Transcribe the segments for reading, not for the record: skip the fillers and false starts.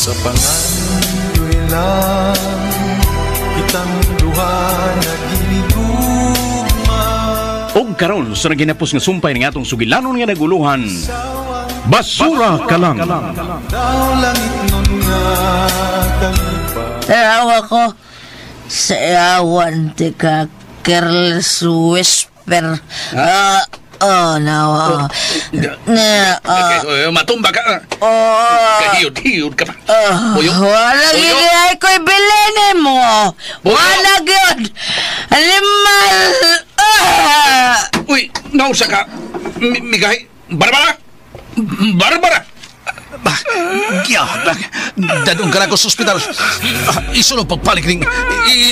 Sa pangandoy lang kitang duha naghinigugma. Og karon sa naginapos nga sumpay ng atong sugilanon nga naguluhan, basura ka lang. Daw langit nun nga kalipay. Awa ko sa awan ti ka careless whisper. Nawa. Matumba ka. Kahiyod ka pa. Wala gini ay ko'y bilinin mo. Wala gini. Alimal. Uy, nausa ka. Migay. Barbara! Giyahag lang. Dadong ka na ako sa ospital. Isulong pagpalik rin.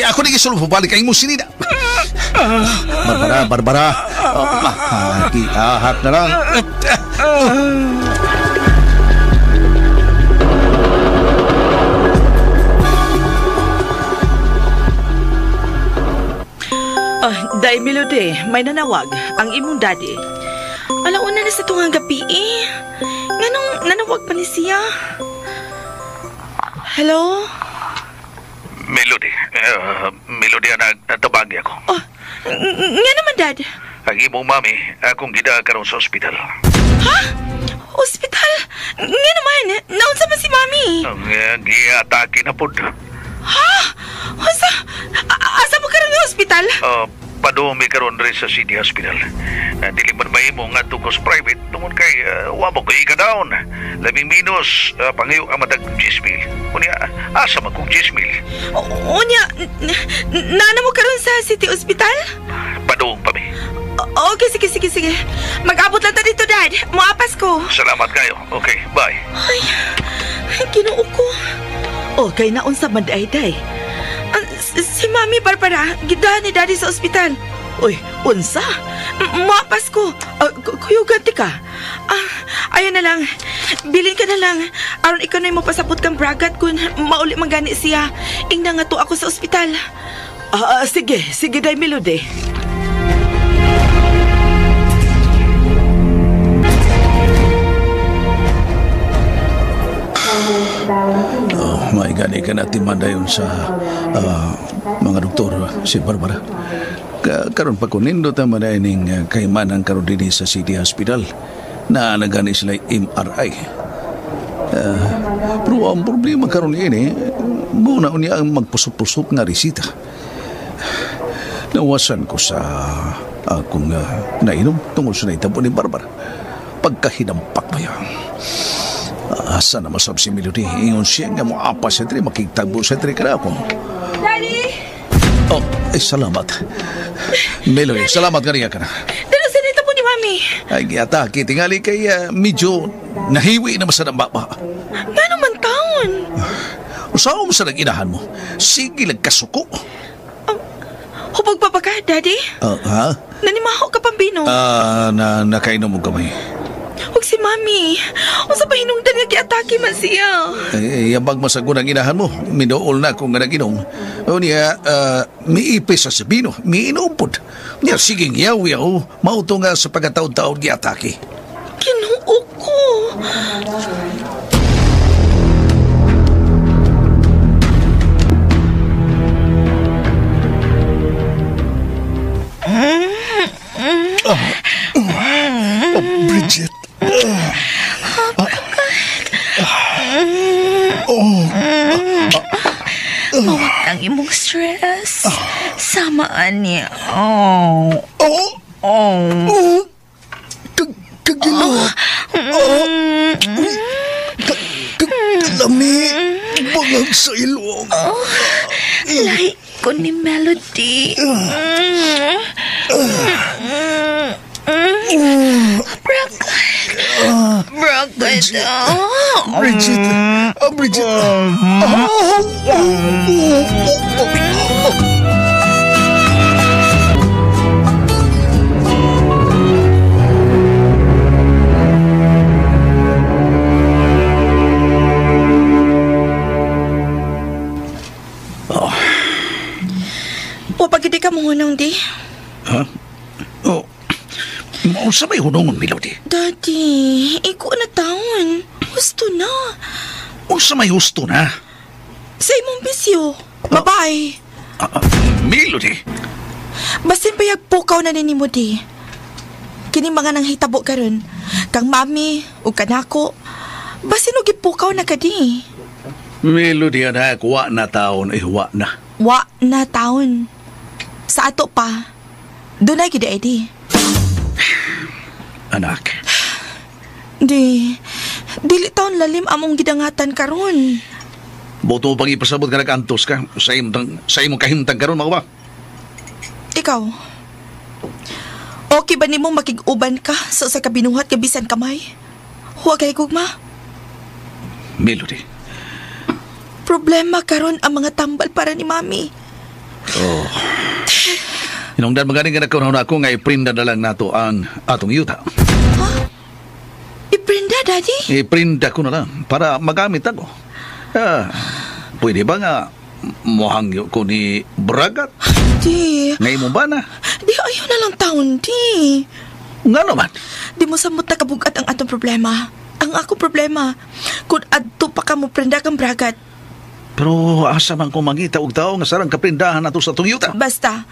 Ako rin isulong pagpalik kay mo sinina. Barbara. Ahak na lang. Day Melody, may nanawag ang imong daddy. Alauna na sa tungang gabi Nganong nanawag pa ni siya? Hello? Melody natabagi ako. Nga naman, Dad. Ang imong mami, akong gida karon sa ospital. Ha? Ospital? Nga naman, naunsa man si Mami? Ang giatake na pod. Ha? Asa mo karon nga ospital? Padumi karon rin sa City Hospital. Dili man mahimo nga tukos private tungod kay wamo ko ikadaon. Labing minus pangayo ang matag 10,000. Unya asa man kung 10,000? Unya nana mo karon sa City Hospital? Padung pa mi. Okay, sige. Mag-abot lang ta dito, Dad. Moapas ko. Salamat kayo. Okay, bye. Ay, kinuo ko. Okay, naunsa man day. Si Mami Barbara, gida ni Daddy sa ospital. Uy, unsa? Mapas ko. Kuyugan ka. Ayun na lang. Bilin ka na lang. Aron ikaw na mo pasabot kang bragat kung mauli manggani siya. Ingna nga to ako sa ospital. Sige, Day Melody. May gani ka natin madayon sa mga doktor, si Barbara. Karon pa kunindo ta madayon kaymanan karon din sa City Hospital na nagani sila MRI. Pero ang problema karon ini, muna niya ang magpusok-pusok nga resita. Nawasan ko sa akong nainom tungkol sa naitabo ni Barbara. Pagkahinampak pa yan. Asa na masab si Melody? Ingon siya nga mo apa sa tri, makikitagbo sa tri ka na ako. Daddy! Salamat. Melody, salamat ka rin ka na. Dala sa nita po ni Mami. Ay, giyata, kitingali kay medyo nahiwi na masadang baba. Gano'n man taon? Usaw mo sa nag-inahan mo? Sige, nagkasuko. Hubog pa ba ka, Daddy? Ha? Nanimaho ka pambino? Nakainom mo kamay. Huwag si Mami. O sa pahinungdan nga kiatake man siya. Yabag masagun ang inahan mo. Minool na kung nga naginom. O niya, miipis sa sabino. Miinumpod. Niya, sige yaw. Mauto nga sa pagkataon-taon kiatake. Kinuo ko. Bridget. Mawag ang imong stress. Samaan niya. Kagilo. Kalami. Bangag sa ilong. Lahi ko ni Melody. Bridget. Bridget. Pag hindi ka mungunong, di? Ha? Mausa may hunong ang Melody. Daddy, iko na taon. Gusto na. Unsa may husto na? Sa imong bisyo. Bye-bye. Melody. Basin payag pukaw na ninimo di. Kini mga nang hitabo karon, kang mami o kanako, basin og ipukaw na kadi. Melody anak, wa na taon, wa na. Wa na taon. Sa ato pa, dunay gid di. Anak. Dili taon lalim among gidangatan karon. Boto mo pang ipasabot ka nag-antos ka sa imong kahimtang karon mga ba? Ikaw, okay ba nimo makig-uban ka sa usa ka binuhat nga bisan kamay? Huwag kay gugma. Melody. Problema karon ang mga tambal para ni Mami. Oh. Inungdan magaling ka nagkaroon ako nga iprinda na lang nato ang atong yuta. Ha? Iprinda, Daddy? Iprinda ko na lang para magamit ako. Pwede ba nga mohangyo ko ni Bragat? Di. Ngay mo ba na? Di, ayaw na lang taon, di. Nga naman. Di mo samot na kabugat ang atong problema. Ang ako problema, kung adto pa ka mo prenda kang Bragat. Pero asa man ko mangita og tao nga sarang kaprindahan nato sa atong yuta. Basta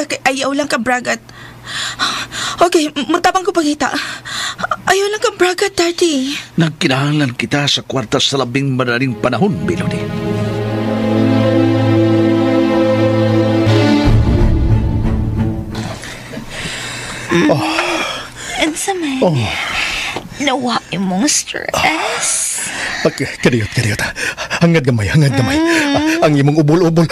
kay ayaw lang ka Bragat. Okay, muntabang ko pangita. Ayaw lang ka Bragat, Daddy. Nagkinahanglan kita sa kwarta sa labing madaling panahon, Melody. Unsa man? Nawa imong stress. Kadiyot. Hangad gamay. Ang imong ubol-ubol.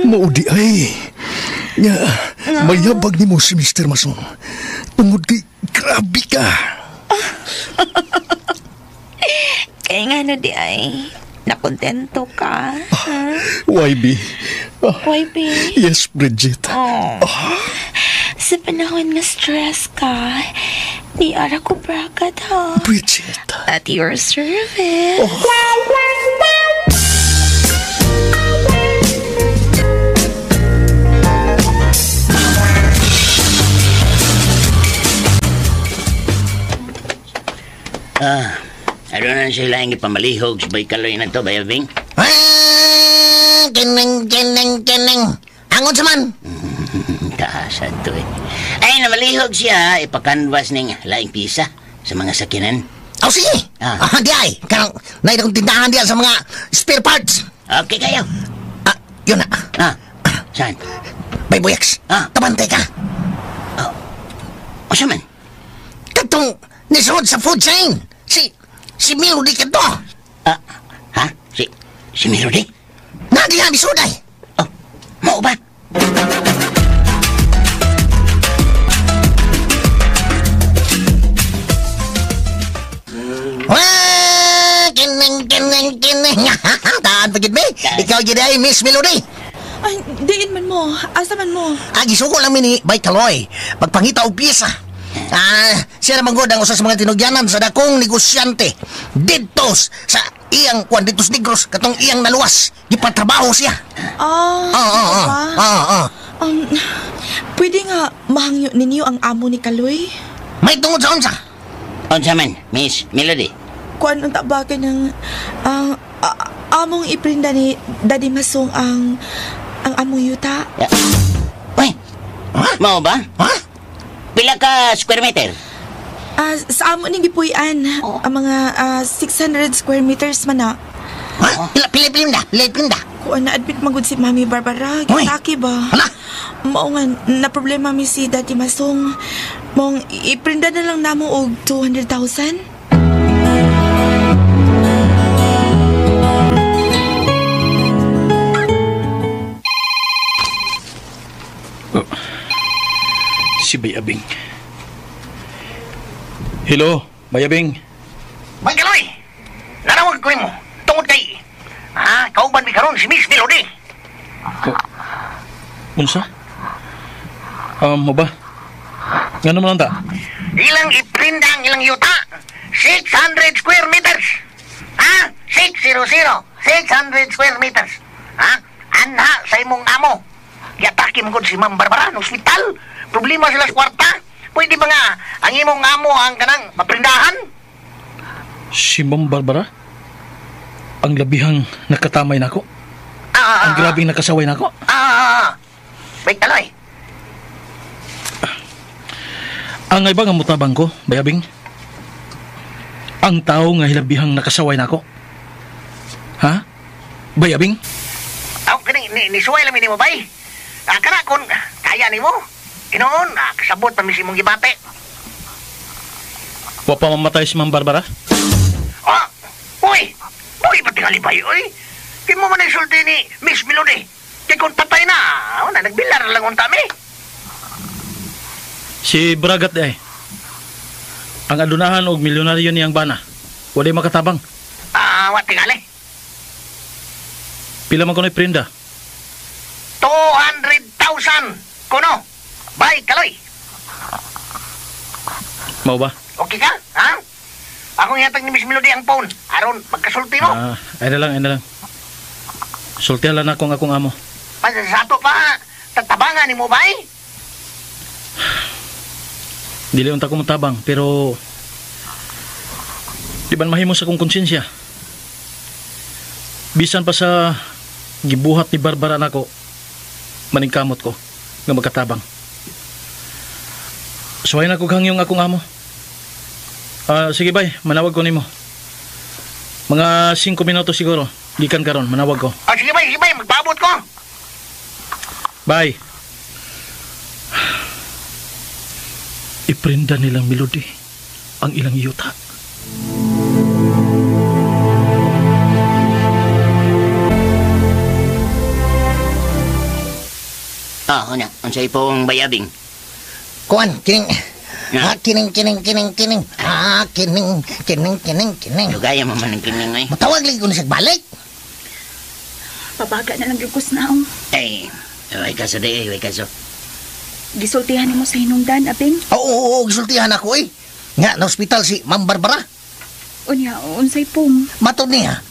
Maudi ay. Nga, mayabag ni mo si Mr. Mason. Tungod kay grabe ka. Kaya nga na di ay nakontento ka. YB. YB? Yes, Bridget. Sa panahon nga stress ka, di ara ko Bragat ha. Bridget. At your service. Ano na sila yung ipamalihog sa Baykaloy na to, Bayabing? Kineng. Angon sa man? Kasad to eh. Ay, namalihog siya, ipakanvas ng laing pisa sa mga sakinan. Sige. Di ay. Karang naid akong tindahan diyan sa mga spare parts. Okay kayo. Yun na. Saan? Bay Buyaks. Tabantay ka. O saan man? Katong nisuod sa food chain. Si Melody ka to. Ha? Si Melody? Nadihan nisuod ay. Mau ba? Kineng. Taan pagid me. Ikaw gid ay Miss Melody. Ay, diin man mo. Asa man mo? Gisuko lang ni Baykaloy. Pagpangita og piyesa. Siya naman god ang usa sa mga tinugyanan sa dakong negosyante didtos sa iyang Ditos Negros katong iyang naluwas. Gipatrabaho siya. Pwede nga mahangyo ninyo ang amo ni Kaloy? May tungod sa unsa? Unsa man, Miss Melody? Kuan ang tabagan ng among iprinda ni Daddy Masong ang among yuta. Uy, mau ba? Pila ka square meter? Sa amo ning gipuy-an, ang mga 600 square meters man na. Pila. Kuan na-admit magud si Mami Barbara. Gitaki ba? Hala? Mao nga, na problema mi si Daddy Masong. Mong iprinda na lang namo og 200,000. Si Bayabing. Hello, Bayabing. Baykaloy. Narawag ko mo. Tungod kay kauban mi karon si Miss Melody. Unsa? Mo ba? Nga naman ang ta? Ilang iprinda ang ilang yuta? 600 square meters. 600 square meters. Anha sa imong amo. Yataki mo si Ma'am Barbara ng ospital. Problema sila sa kwarta. pwede ba nga ang imong amo ang kanang maprindahan? Si Ma'am Barbara? Ang labihang nakatamay nako? Ang grabing nakasaway nako? Bay kaloy. Ang iba nga mutabang ko, bayabing? Ang tao nga hilabihang nakasaway nako? Ha? Bayabing? Kani nisuway lang mo bay. Kana kun kaya nimo. Inoon, kasabot pa misi mong gibate. Wa pa mamatay si Ma'am Barbara? Uy! Uy, pati halibay, uy! Di mo man isulti ni Miss Melody. Kaya kung patay na, nagbilar lang ang tami. Si Bragat ay. Ang adunahan og milyonaryo niyang bana. Walay makatabang. Wat tingali? Pila man kuno'y prenda? 200,000! Kuno! Bay, kaloy! Mau ba? Okay ka? Ha? Akong yatag ni Miss Melody ang phone. Aron, magkasulti mo. Ay na lang. Sultihan lang akong amo. Sato pa, tatabangan ni mo, bay? Dili unta ko mutabang, pero di ba mahimo sa kong konsensya? Bisan pa sa gibuhat ni Barbara nako, maningkamot ko nga magkatabang. Suway na ko hangyong akong amo. Sige bay, manawag ko nimo. Mga 5 minuto siguro. Gikan karon, manawag ko. Sige bay, magpaabot ko. Bye. Iprinda nilang Melody ang ilang yuta. Unsay pong bayabing? Kuan, kining. Kining. Kining. Lugaya mo man ang kining ay. Matawag lagi ko na siya balik. Pabaga na lang yung kusnaong. Ay kaso day, way kaso. Gisultihan mo sa hinungdan, Abing? Oo, gisultihan ako eh. Nga, na hospital si Ma'am Barbara. Unya, unsay pong? Matod niya,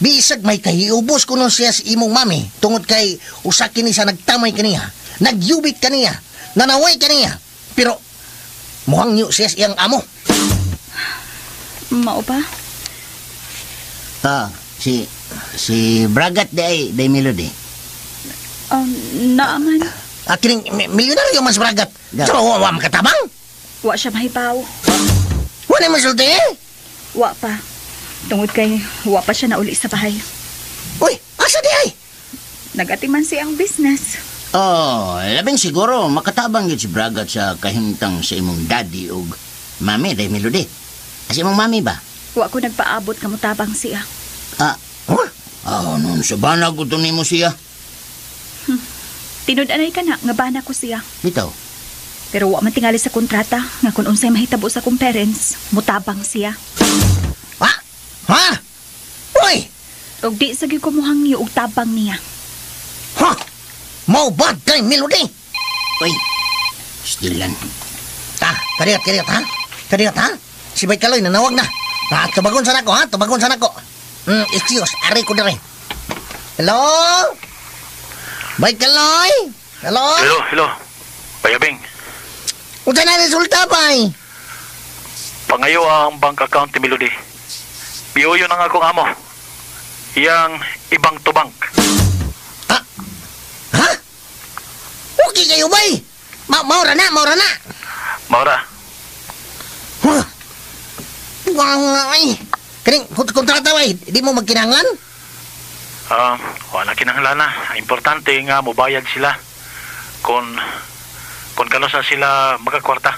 bisag may kahiubos ko nun siya si imong mami tungod kay usakin ni sa nagtamay kaniya, nagyubit kaniya, nanaway kaniya. Pero, muhang nyo siya siyang amo. Mao ba? Si Bragat day Melody. Naaman. Kining milyonaryo mas Bragat. So, wa makatabang? Wa siya mahibaw. Wala masulti eh? Wa pa. Tungod kay wa pa siya nauli sa bahay. Uy, asa di ay? Nagatiman siyang business. Labing siguro makatabang yun si Bragat sa kahimtang sa imong daddy og mami day Melody. As imong mami ba? Wa ko nagpaabot kamutabang siya. Noon sa bana ko nimo siya. Tinud-anay ka na, nga bana ko siya. Bitaw. Pero wa man tingali sa kontrata, nga kung unsay mahitabo sa kong parents, mutabang siya. Ha? Uy! Og di sa gikumuhang niyo og tabang niya. Mau bad kay Melody? Uy, stilan. Kariat ha? Si Bay Kaloy nanawag na. Tubagon sana ko ha? Excuse, ari ko dire. Hello? Bay Kaloy? Hello? Hello. Bayabing. Unsa na resulta, bay? Pangayo ang bank account ni Melody. Biuyo ng akong amo. Iyang ibang tubang. Ha? Okay kayo, bay? Maura na. Maura. Ay. Kaning, kontrata, bay. Di mo magkinanglan? Wala kinahanglan na. Importante nga mobayad sila. Kung kano sa sila magkakwarta.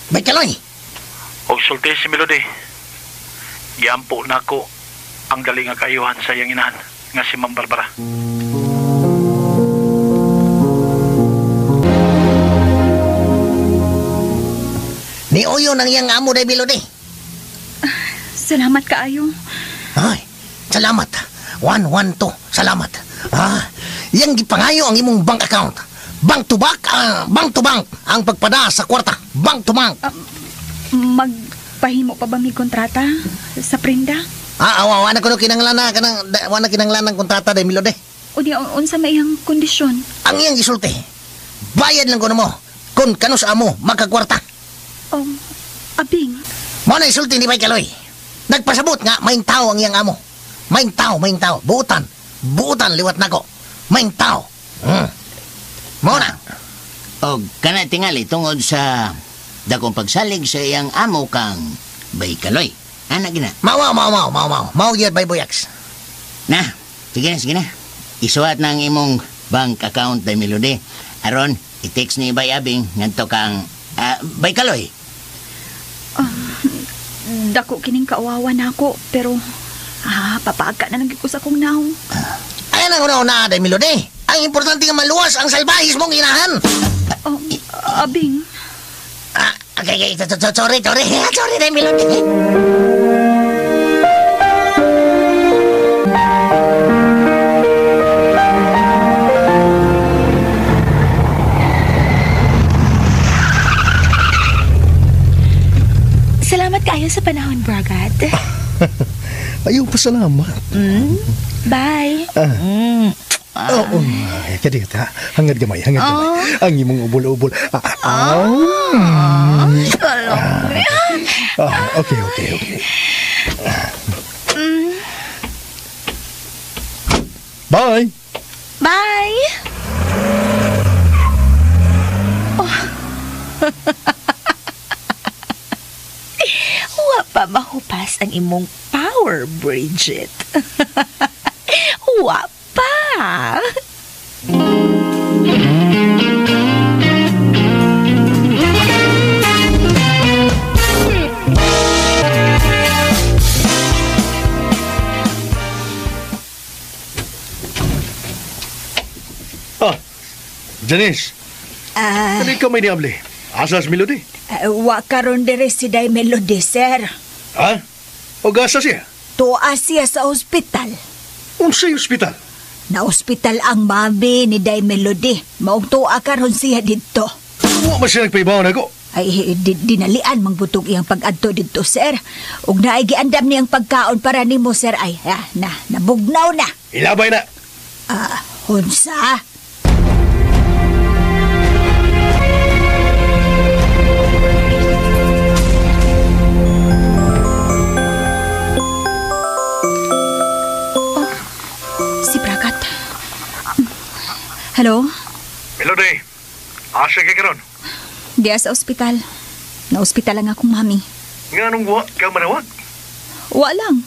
Bay Kaloy? Og sulti si Melody. Giampo na ko ang dali nga kaayuhan sa iyang inahan nga si Ma'am Barbara. Ni Oyo nang iyang amo day Melody. Salamat kaayo. Ay, salamat. 112, salamat. Yang gipangayo ang imong bank account. Bank to bank ang pagpada sa kwarta. Bank to bank. Magpahimo pa ba may kontrata sa prenda? Wana ko kinanglan ng kontrata day Melody. O di unsa may iyang kondisyon? Ang iyang gisulti. Bayad lang ko na mo. Kung kano sa amo magkakwarta. Abing. Mo na isulti ni Bay Kaloy. Nagpasabot nga, maing tao ang iyang amo. Maing tao. Buutan, liwat nako. Maing tao. Mo na. O kana tingali tungod sa dakong pagsalig sa iyang amo kang Bay Kaloy. Ana gina. Mau gyud Bay Buyaks. Na, sige na. Isuat na ang imong bank account day Melody. Aron, i-text ni Bay Abing ngadto kang Bay Kaloy. Dako kining kaawawa na ako, pero papaagka na naging ko sa kong naong. Ayan ang una-una, day Melody. Ang importante nga maluwas ang salbahis mong inahan. Abing. Okay, sorry, day Melody. Salamat kayo sa panahon, Bragat. Ayaw pa salamat. Bye. Oo, kadi ta. Hangad gamay. Ang imong ubol-ubol. Okay. Bye. Bye. Wa pa mahupas ang imong power, Bridget. Wa pa. Janice. Kani ka may niable. Asas Melody. Wa karon diri si Day Melody, sir. Ha? O gasa siya? Tuwa siya sa ospital. Unsay ospital? Na ospital ang mami ni Day Melody. Maong tuwa karon siya dito. Wa man siya nagpaibaw na ko. Ay, dinalian mangbutog iyang pag-adto dito, sir. Ug naay giandam niyang pagkaon para nimo, sir. Ay, nabugnaw na. Ilabay na. Hunsa? Hello? Melody, asa ka karon? Diya sa ospital. Na-ospital lang akong mami. Nga nung wa ka manawag? Wa lang.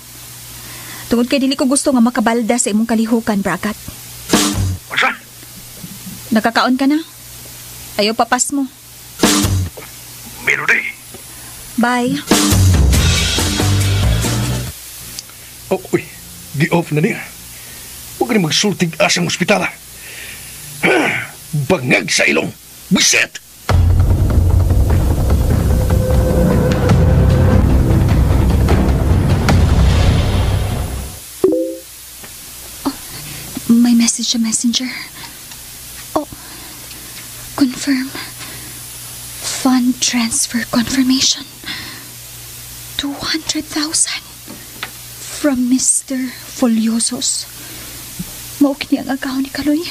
Tungod kay dili ko gusto nga makabalda sa imong kalihukan, Bragat. Asa? Nakakaon ka na? Ayaw papas mo. Melody. Bye. Uy, gi-off na niya. Huwag ka na magsultig asang ospitala. Bangag sa ilong. Bisit! May message sa messenger. Confirm. Fund transfer confirmation. 200,000 from Mr. Foliosos. Mauk niya ang account ni Kaloy.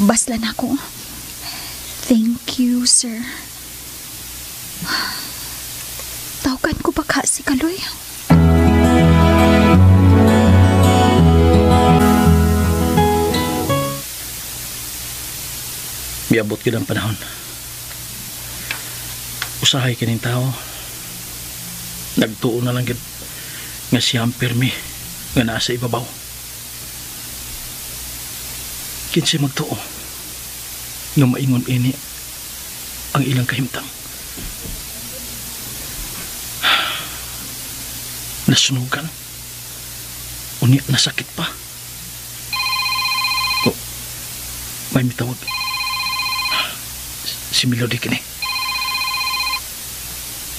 Baslan ako. Thank you, sir. Tawagan ko baka si Kaloy. Miabot yun ang panahon. Usahay kining tao. Nagtuo na lang yun nga siyang pirmi nga nasa ibabaw. Kinsi magtuo nga maingon ini ang ilang kahimtang. Nasunugan. Unya nasakit pa. May mitawag. Si Melody kini.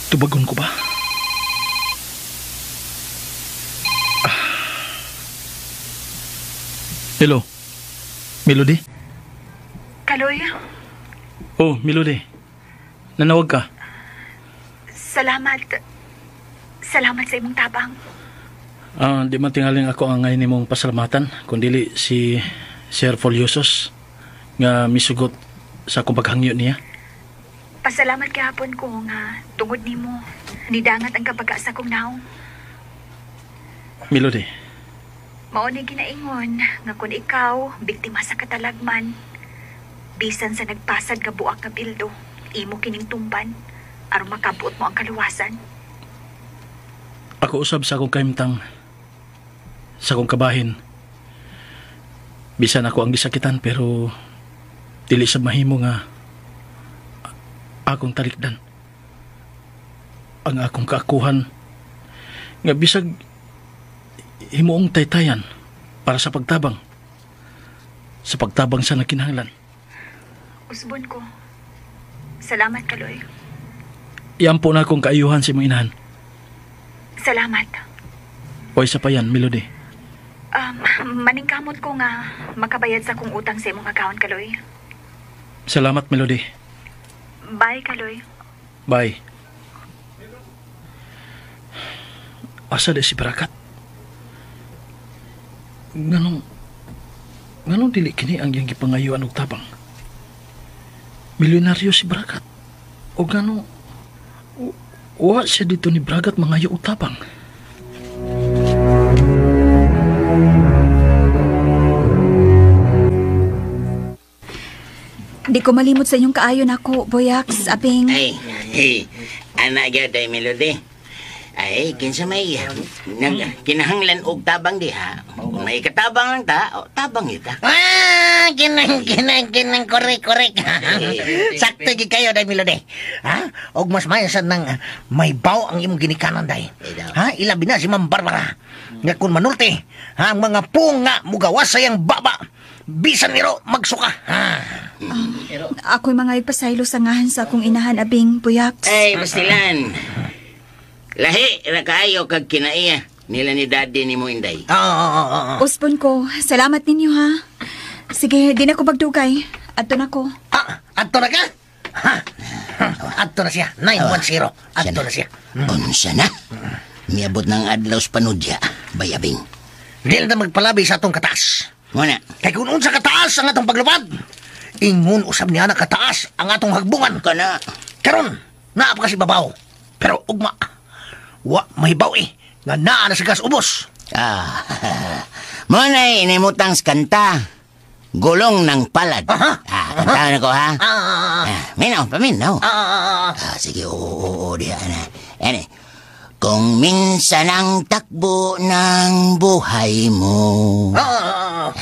Tubagon ko ba? Hello? Melody? Kaloy, Oh, Melody. Nanawag ka? salamat. Salamat sa imong tabang. Di man tingaling ako ang ngayon mong pasalamatan, kundili si Sir Foliosos nga misugot sa akong paghangyo niya. Pasalamat kahapon ko nga tungod nimo nidangat ang kabaga sa kong naong. Melody, Mao ni ginaingon nga kung ikaw biktima sa katalagman, bisan sa nagpasad nga buak nga bildo, imo kining tumban aron makabuot mo ang kaluwasan. ako usab sa akong kahimtang, sa akong kabahin. Bisan ako ang gisakitan pero dili sa mahimo nga akong talikdan. Ang akong kaakuhan nga bisag himuong taytayan para sa pagtabang sa nakinahanglan. Usbon ko. Salamat, Kaloy. Iampo na akong kaayuhan si mong inahan. Salamat. O isa pa yan, Melody. Maningkamot ko nga makabayad sa kong utang sa imong account, Kaloy. Salamat, Melody. Bye, Kaloy. Bye. Asa de si Barakat? Nganong dili kini ang iyang gipangayuan og tabang? Milyonaryo si Barakat. O nganong wa siya dito ni Barakat mangayo og tabang? Di ko malimot sa inyong kaayon ako, Boyax, aping... Ay, anak gyud ay Melody. Ay, kinsa may kinahanglan og tabang diha. Kung may katabang lang ta, tabang ita. Kinang, korek. Sakto gi kayo, day Melody. Ha? Og mas mayasan nang may baw ang imong ginikanan, day. Ha? Ilabi na si Ma'am Barbara. Nga kun manulti, ha? Ang mga punga mugawas sayang baba. Bisan niro magsuka. Ako'y mga ipasaylo sa ngahan sa akong inahan, abing, Boyax. Ay, pastilan. Lahi, rakaayo kag kinaiya nila ni daddy ni mo Inday. Uspon ko, salamat ninyo, ha? Sige, di na ko magdugay. Adto na ko. Adto na ka? Adto na siya. 910. Adto na siya. Unsa na? Miabot ng adlaw sa panudya, bayabing. Dili na magpalabi sa atong kataas. Muna. Kay kung unsa kataas ang atong paglupad, ingon usab niya na kataas ang atong hagbungan. Kana. Karon, naapa kasi babaw. Pero ugma, wa mahibaw nga naa na sa gas ubos. Muna inimutang sa kanta. Gulong ng palad. Kantahan ako, ha? Paminaw. Sige, oo, diha na. Yan eh. Kung minsan ang takbo ng buhay mo.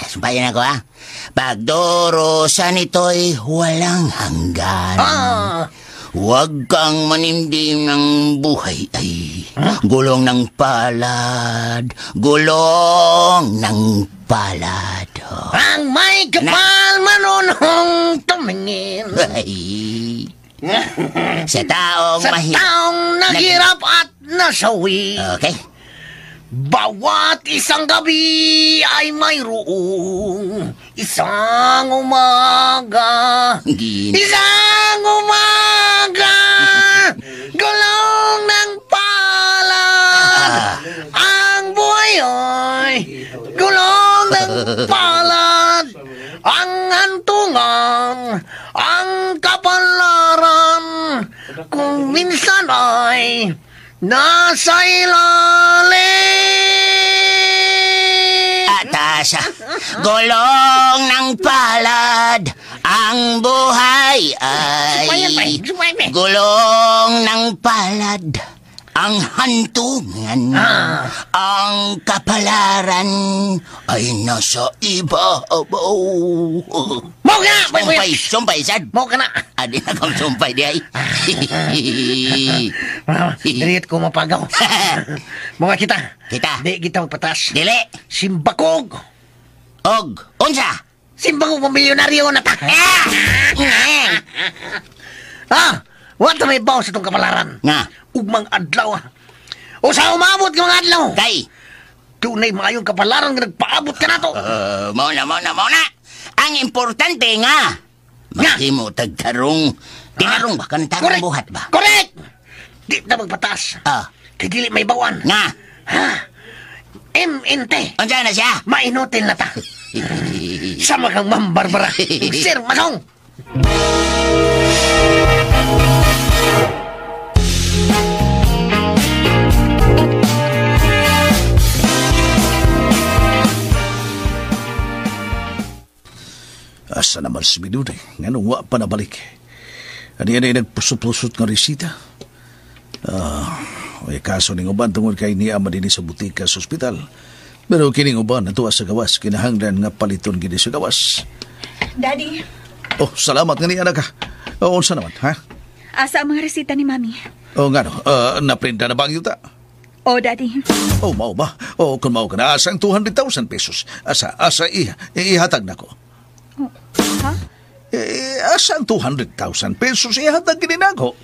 Sumpayan ako, ha? Pagdorosan ito'y walang hanggan. Huwag kang manimdim ng buhay ay gulong ng palad. Gulong ng palad. Ang may kapal manunong tumingin. Sa taong naghirap at nasawi. Okay. Bawat isang gabi ay mayroong isang umaga. Isang umaga, gulong ng palad. Ang buhay ay gulong ng palad. Ang hantungan, ang kapalaran, kung minsan ay nasa ilalim. Atasa, gulong ng palad. Ang buhay ay gulong ng palad. Ang hantungan, ang kapalaran ay nasa ibabaw. Mau ka na! Sumpay, sad. Mau ka na! Adi na kong sumpay di ay. Diliit ko mapagaw. Mga kita. Di kita magpatas. Dili. Simbakog. Og, unsa? Simbakog pamilyonaryo na ta. Wata may baw sa itong kapalaran. Nga. Ugmang adlaw. O sa umabot ka mga adlaw. Kay. Tunay maayong kapalaran nga nagpaabot ka na to. Mauna. Ang importante nga. Mahimo tagtarong. Tinarong ba? Kantarong buhat ba? Correct! Di na magpatas. Kay dili may bawan. Nga. MNT. Andiyan na siya? Mainutin na ta. Sama kang Ma'am Barbara. Sir Masong. Asa naman si Milude, nga nung wa pa nabalik. Ano yan ay nagpusot-pusot nga resita? May kaso ning uban tungod kay niya madini sa butika sa ospital. Pero kining uban natuwa sa gawas, kinahanglan nga paliton gini sa gawas. Daddy, Oh, salamat nga ni anak ka. O, unsa naman, ha? asa ang mga resita ni Mami? O nga no, naprinta na ba ang yuta? Oh, Daddy. Oh, mao ba? O, kung mao ka na, asa ang 200,000 pesos? Asa ihatag na ko. Ha? Asa ang 200,000 pesos ihatag gini na ko?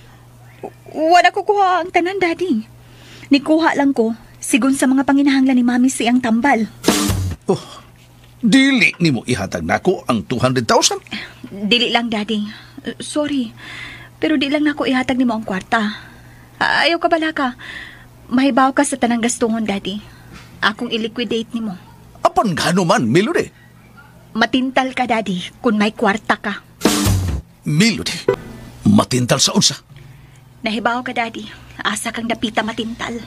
Wala ko kuha ang tanan, Daddy. Nikuha lang ko, sigun sa mga panginahanglan ni Mami siyang tambal. Oh, dili ni mo ihatag na ko ang 200,000? Dili lang, Daddy. Sorry, pero di lang nako ihatag ni mo ang kwarta. Ayaw ka bala ka. Mahibaw ka sa tanang gastungon, Daddy. Akong i-liquidate ni mo. Apan gano man, Melody? Matintal ka, Daddy, kung may kwarta ka. Melody, matintal sa unsa? Nahibaw ka, Daddy. Asa kang dapita matintal.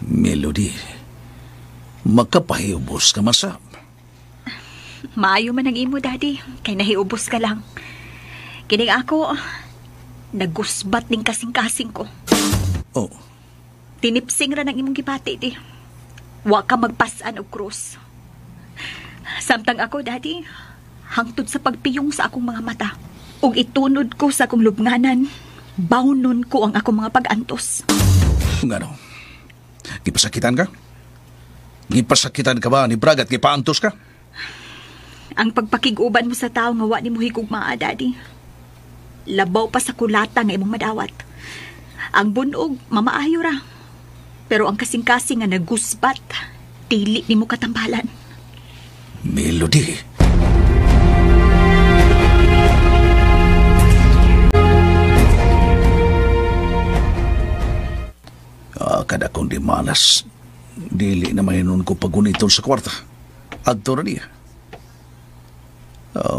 Melody, magkapahiubos ka masab. Maayo man ang imo, Daddy. Kay nahiubos ka lang. Kining ako, nagusbat ning kasing-kasing ko. Oh. Tinipsing ra ng imong gipati, di. Wa ka magpasan og krus. Samtang ako, Daddy, hangtod sa pagpiyong sa akong mga mata. Ug itunod ko sa akong lubnganan, bawnon ko ang akong mga pag-antos. Ngano? Gipasakitan ka? Gipasakitan ka ba ni Braga at gipaantos ka? Ang pagpakig-uban mo sa tao nga wa nimo higugmaa, Daddy. Labaw pa sa kulata nga imong madawat. Ang bunog, mamaayo ra. Pero ang kasing-kasing nga nagusbat, dili nimo katambalan. Melody. Kada kong di malas, dili na mahinon ko paguniton sa kwarta. Adto na niya.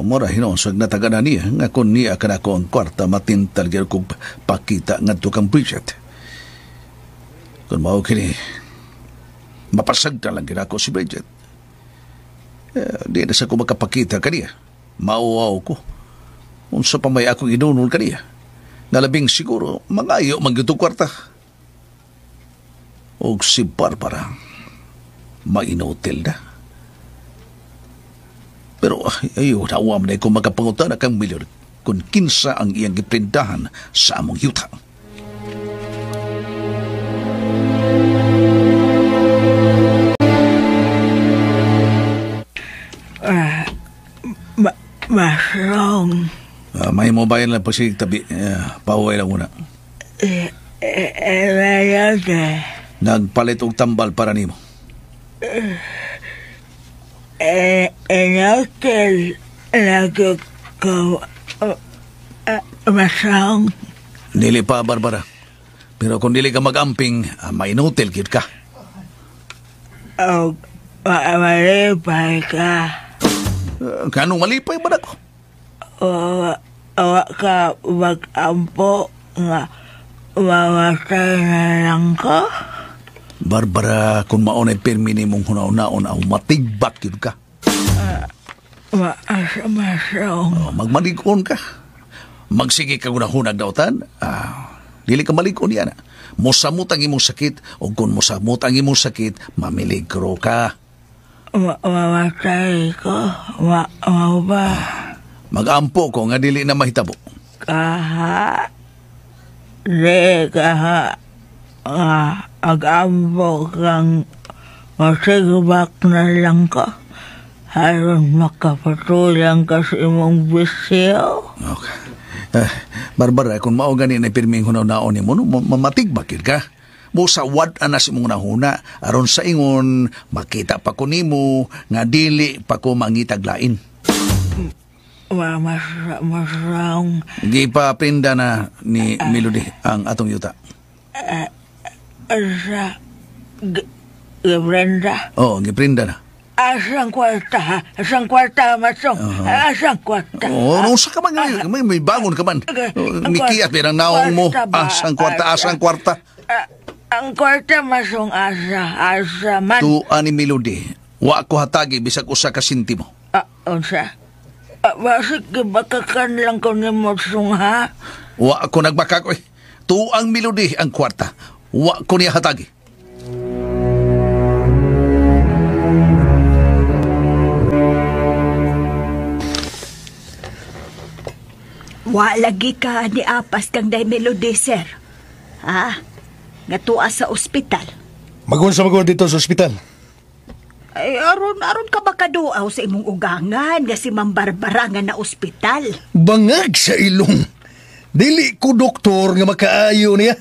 Mura hinonsag na taga na niya, nga kung niya ka na ko ang kwarta, matintal gyud kong pakita nga kang Bridget. Kung mao kini, mapasagta lang gina ko si Bridget. Di na sa ko makapakita kaniya. Mauwaw ko. Unsa pa may akong inunol kaniya. Nalabing siguro, mangayo manggitong kwarta. O si Barbara, mainotel na. Pero ayaw na awam na kung magapangutan na kang milyon kung kinsa ang iyang giprindahan sa among yuta. Masong. May mobile lang pa siya tabi. Pauwi lang muna. Nagpalit og tambal para nimo. Enakel lagi ko masang. Dili pa, Barbara. Pero kung dili ka mag-amping, may inutil kid ka. Malipay ka. Kanong malipay ba na ko? Ka mag-ampo nga mamatay na lang ka? Barbara, kung maunay pirmi ni mong hunaw-naon, matigbat yun ka. Masong. Magmalikon ka. Magsige ka hunag dautan. Dili ka malikon yan. Mosamot ang imong sakit, o kung mosamot ang imong sakit, mamiligro ka. Mamatay ko? Mau ba? Mag-ampo ko nga dili na mahitabo. Kaha. Di kaha. Ag-ampo kang masigbak na lang ka. Haron makapatulang ka sa imong bisyo. Okay. Barbara, kung mao ganin na pirming hunaw-naon ni mo, matigbakid ka. Musawad anas imong nahuna, aron sa ingon, makita pa ko nimo, nga dili pa ko mangitaglain. Masang. Di pa prinda na ni Melody ang atong yuta. Sa Gibrenda. Oo, giprinda na. Asang kwarta? Asang kwarta, Masong? Asang kwarta? Usa ka man, may bangon ka man. Mikiyat, pirang naong mo. Asang kwarta. Ang kwarta, Masong, asa man. Tuan ni Melody, wa ko hatagi bisag usa ka sintimo. Unsa? Basik bakakan lang ko ni Masong, ha? Wa ko nagbakak, oy. Tuang Melody ang kwarta. Wa ko niya hatagi. Wa lagi ka ni apas kang day Melody, sir. Ha? Nga tuwa sa ospital. Magunsa dito sa ospital. Ay, aron ka makaduaw sa imong ugangan nga si Ma'am Barbara nga na ospital. Bangag sa ilong. Dili ko doktor nga makaayo niya.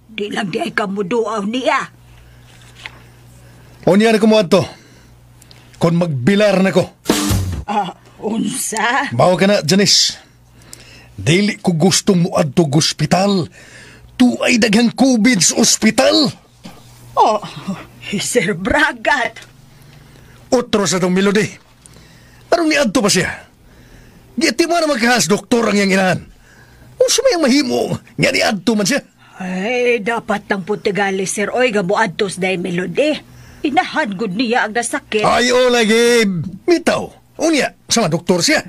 Di lang di ay kamuduaw niya. O niya na kumuha to. Kung magbilar na ko. Unsa? Bawa ka na, Janice. Dili ko gustong muad to ospital. Tu ay daghang COVID sa ospital. Sir Bragat. Otro sa itong Melody. Arong niadto pa siya. Giti mo na magkahas doktor ang iyang inahan. O sumayang mahimo, nga niadto man siya. Ay, dapat ng putigali, sir. Oy, gabuadtos day Melody. Inahan gud niya ang nasakit. Ay, o lagi. Mitaw. Unya, sama doktor siya.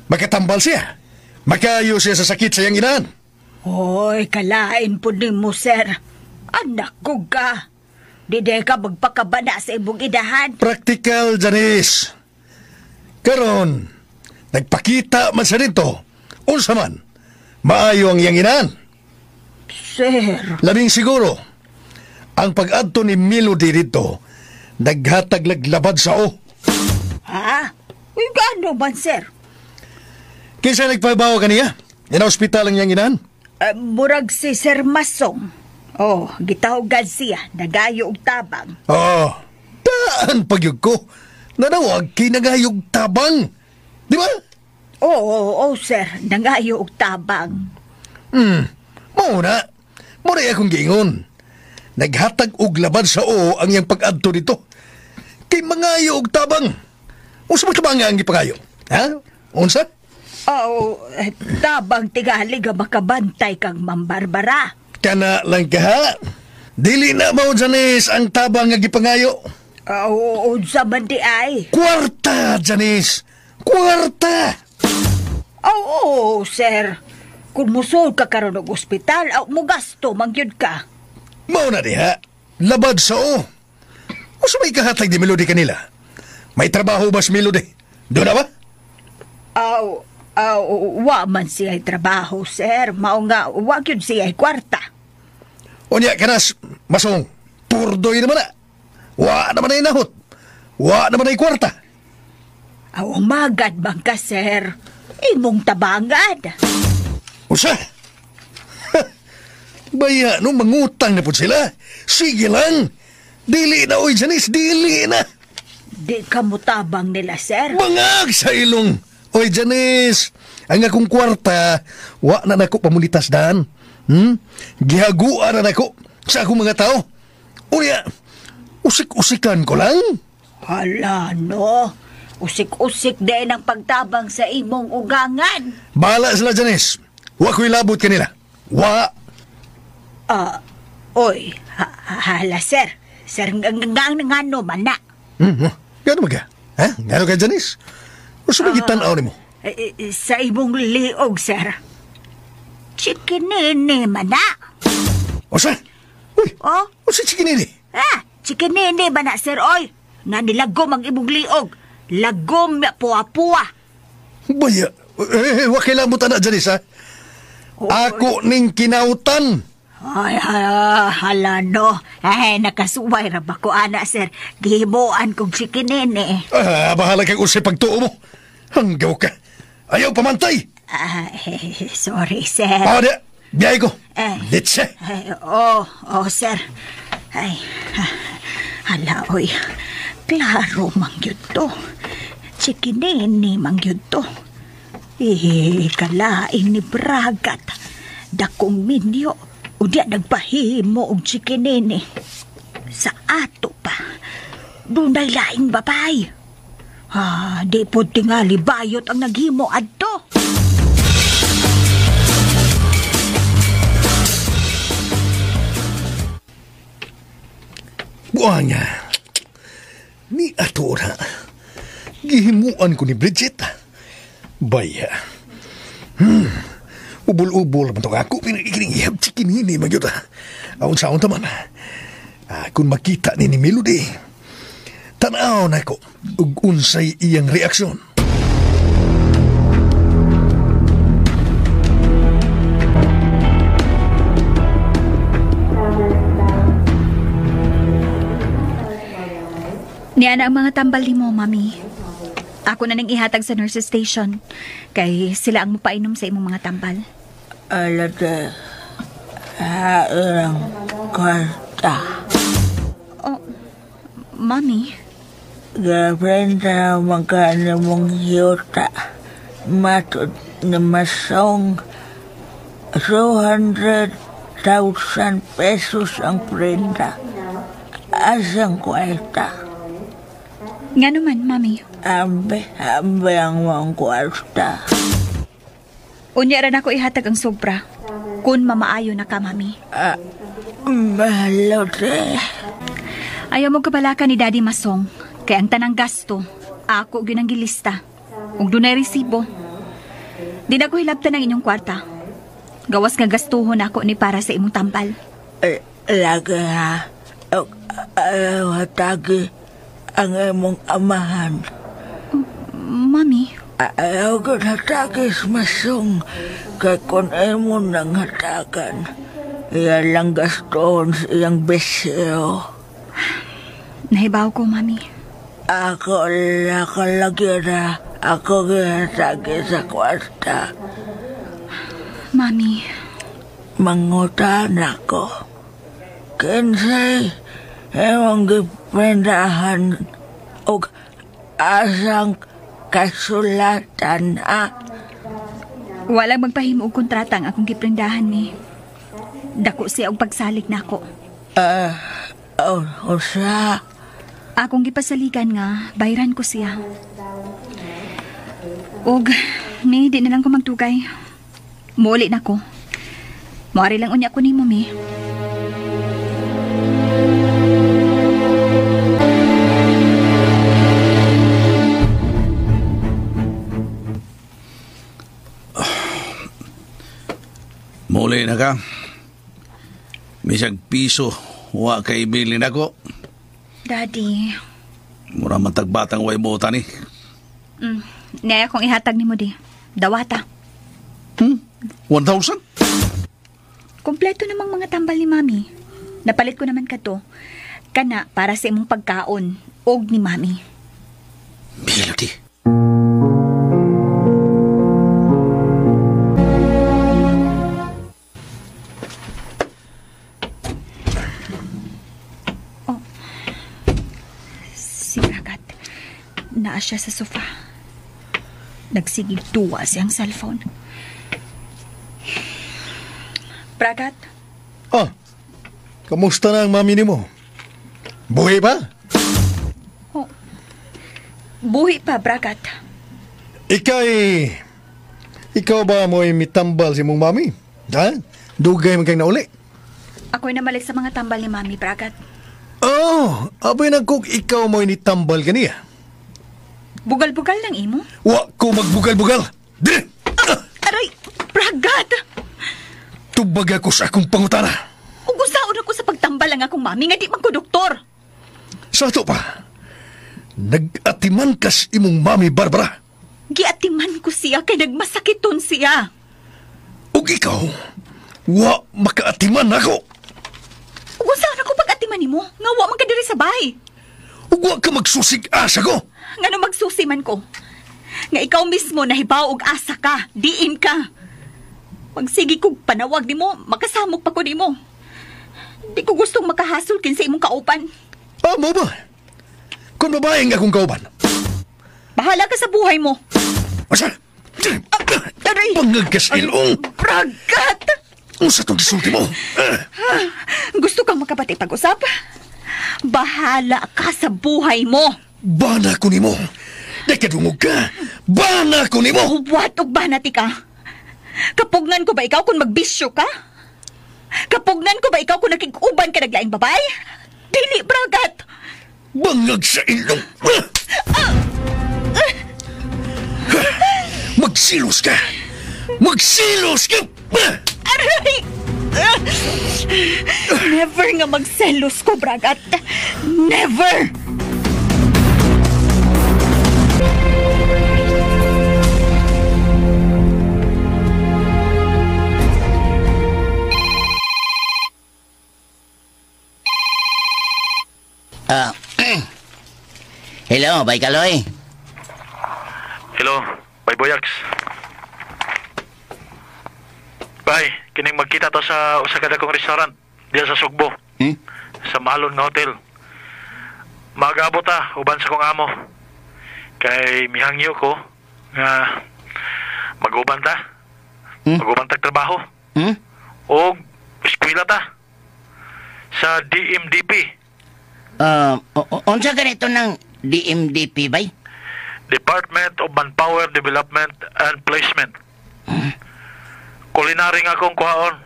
Makatambal siya. Makayo siya sa sakit sa iyang inahan. Hoy, kalain po ni mo, sir. Anak ko ka. Di ka magpakabana sa imong idahan. Practical, Janice. Karon, nagpakita man sa dito. Unsa man, maayo ang iyang inahan. Sir. Labing siguro, ang pag-adto ni Melody dito, naghatag laglabad sa o. Ha? Uy, gaano man, sir? Kinsa nagpabawa ka niya? Ina-hospital ang iyang inahan? Murag si Sir Masong. Gitahugan siya. Nagayo og tabang. Daan pagyug ko. Nanawag kinagayog tabang. Di ba? Oo, sir. Nangayo og tabang. Mauna. Muna akong gingon. Naghatag og labad sa o ang iyang pag-adto dito. Kay mangayo og tabang. Unsa man tabang ang ipangayo? Ha? Unsa? Tabang tigali nga makabantay kang Ma'am Barbara. Kana lang ka ha? Dili na mo, Janice, ang tabang nga gipangayo. Unsa man di ay? Kwarta, Janice! Kwarta! Oo, sir. Kung musol ka karon og ospital, mo gasto mangyud ka. Mao na diha. Labad sa o. Usa may kahatag di Melody kanila. May trabaho ba si Melody? Doon na ba? Wa man siya'y trabaho, sir. Mao nga, wag yun siya'y kwarta. Unya, kanas, Masong, purdoy naman na. Wa naman ay nahot. Wa naman ay kwarta. Magad bang ka, sir? Imong tabangad. Usa? Baya, no, mangutang na po sila. Sige lang. Dili na, oy, Janice, dili na. Di ka mo tabang nila, sir? Bangag sa ilong. Oy, Janice, ang akong kwarta, wa na nako pamulitas daan. Gihaguan na nako sa akong mga tao. Unya, usik-usikan ko lang. Hala, no. Usik-usik din ang pagtabang sa imong ugangan. Bahala sila, Janice. Wa ko'y labot kanila. Wa. Hala, sir. Sir, ngano man na. Gano ka? Ha? Gano ka, Janice? Gusto mo gitanaw ni mo? Sa imong liog, sir. Chikinini man na. O sa? Uy, o sa chikinini? Chikinini ba na, sir, oy? Na nilagom ang imong liog. Lagom na puwa-puwa. Baya, wakilamutan na, Janice, ha? Ako ning kinautan. Ay, hala, no. Nakasuway ra ba ko, ana, sir. Gihimuan kong chikinini. Bahala kang usay pagtuo mo. Hanggaw ka. Ayaw pamantay. Sorry, sir. Ada, biyay ko. Ditse. Sir. Ay, hala, oy. Klaro mangyud to. Chikinini mangyud to. Kalain ni Bragat. Dakong minyo. Udiya nagpahimo og chikinini. Sa ato pa. dunay laing babay. Di po tingali bayot ang naghimo adto. Buanya, ni ato na. Gihimuan ko ni Bridget. Baya. Ubol-ubol man ito ako. Pinag-ikinihiyab chikin hini magyot. Aun saon taman. Kung makita ni Melody, tanaw na ko ug unsay iyang reaksyon. Niya na ang mga tambal ni mo, Mami. Ako na nang ihatag sa nurses station. Kay sila ang mapainom sa imong mga tambal. Alada, hairang kwarta. Oh, Mami. Gabenda magkano mong yuta. Matod na masong 200,000 pesos ang prenda. Asang kwarta? Nga naman, Mami. Ambe ang mga kwarta. Unya rin ako ihatag ang sobra. Kung mamaayo na ka, Mami. Mahalo, te. Ayaw mo kabalaka ni Daddy Masong. Kaya ang tanang gasto, ako ginanggilista. Kung doon ay resibo. Di na ko hilabtan ng inyong kwarta. Gawas nga gastuhon ako ni para sa imong tambal. Lagi ha. Hatagi ang imong amahan. Mami? Ayaw ko hatagis Masong. Kaya kung imo nang hatagan, iyan lang gastoon sa iyang besyo. Nahibaw ko, Mami. Ako lagi na. Ako ginatagi sa kwarta. Mami. Mangutan ako. Kinsay, ewan giprendahan o asang kasulatan, ha? Walang magpahimo og kontrata ang akong giprendahan ni. Dako siya og pagsalig nako. Usa? Akong gipasaligan nga, bayran ko siya. Og, mi, di na lang ko magtugay. Muli na ko. Moari lang unya ko ni mo, mi. Muli na ka. Misag piso, wa kay bilin ako. Daddy. Mura man tagbatang way mo ni. Naya kong ihatag ni mo di. Dawata. 1,000? Kompleto namang mga tambal ni Mami. Napalit ko naman ka to. Kana para sa imong pagkaon. Og ni Mami. Melody. Naa siya sa sofa. Nagsigig tuwa siyang cellphone. Bragat? Kamusta na ang mami ni mo? Buhay ba? Oh, buhay pa, Bragat. Ikaw ba mo'y mitambal si mong mami? Ha? Dugay man kang nauli? Ako'y namalik sa mga tambal ni Mami, Bragat. Abay nagkog ikaw mo'y nitambal kaniya. Bugal-bugal lang, imo? Wa ko magbugal-bugal! Dire! Aray! Bragat! Tubag ako sa akong pangutana. Ugusaon ako sa pagtambal lang akong mami, nga di man ko doktor. Sa ito pa, nag-atiman kas imong mami, Barbara. Giatiman ko siya, kay nagmasakiton siya. Ug ikaw, wa makaatiman ako. Ugusaon ako pag-atiman ni mo, nga wa man ka diri sa bahay. Ug wa ka magsusig asa ko. Nga no magsusi man ko. Nga ikaw mismo nahibaw og asa ka, diin ka. Magsigi kog panawag ni mo, makasamok pa ko ni mo. Di ko gustong makahasol kin sa imong kaupan. Mo ba? Kung babae nga akong kauban. Bahala ka sa buhay mo. Asa? Aray! Pangagkas ilong. Bragat! Usa itong gisulti mo. Gusto kang makapati pag-usap? Bahala ka sa buhay mo. Bana ko nimo. Nakadungog ka. Bana ko nimo. What og banati ka? Kapugnan ko ba ikaw kung magbisyo ka? Kapugnan ko ba ikaw kung nakig-uban ka naglaing babay? Dili, bragat. Bangag sa ilong. Magsilos ka. Magsilos ka. Aray! Never nga magselos ko, bragat. Never! Hello, Bay Kaloy. Hello, Bay Boyax. Bay, kining magkita to sa usa ka dakong restaurant diya sa Sugbo. Sa Malon nga hotel. Mag-abot ta uban sa kong amo. Kay mihangyo ko nga mag-uban ta. Mag-uban tag trabaho. O eskwela ta sa DMDP. Unsa ganito ng DMDP, bay? Department of Manpower Development and Placement. Culinary nga akong kuhaon.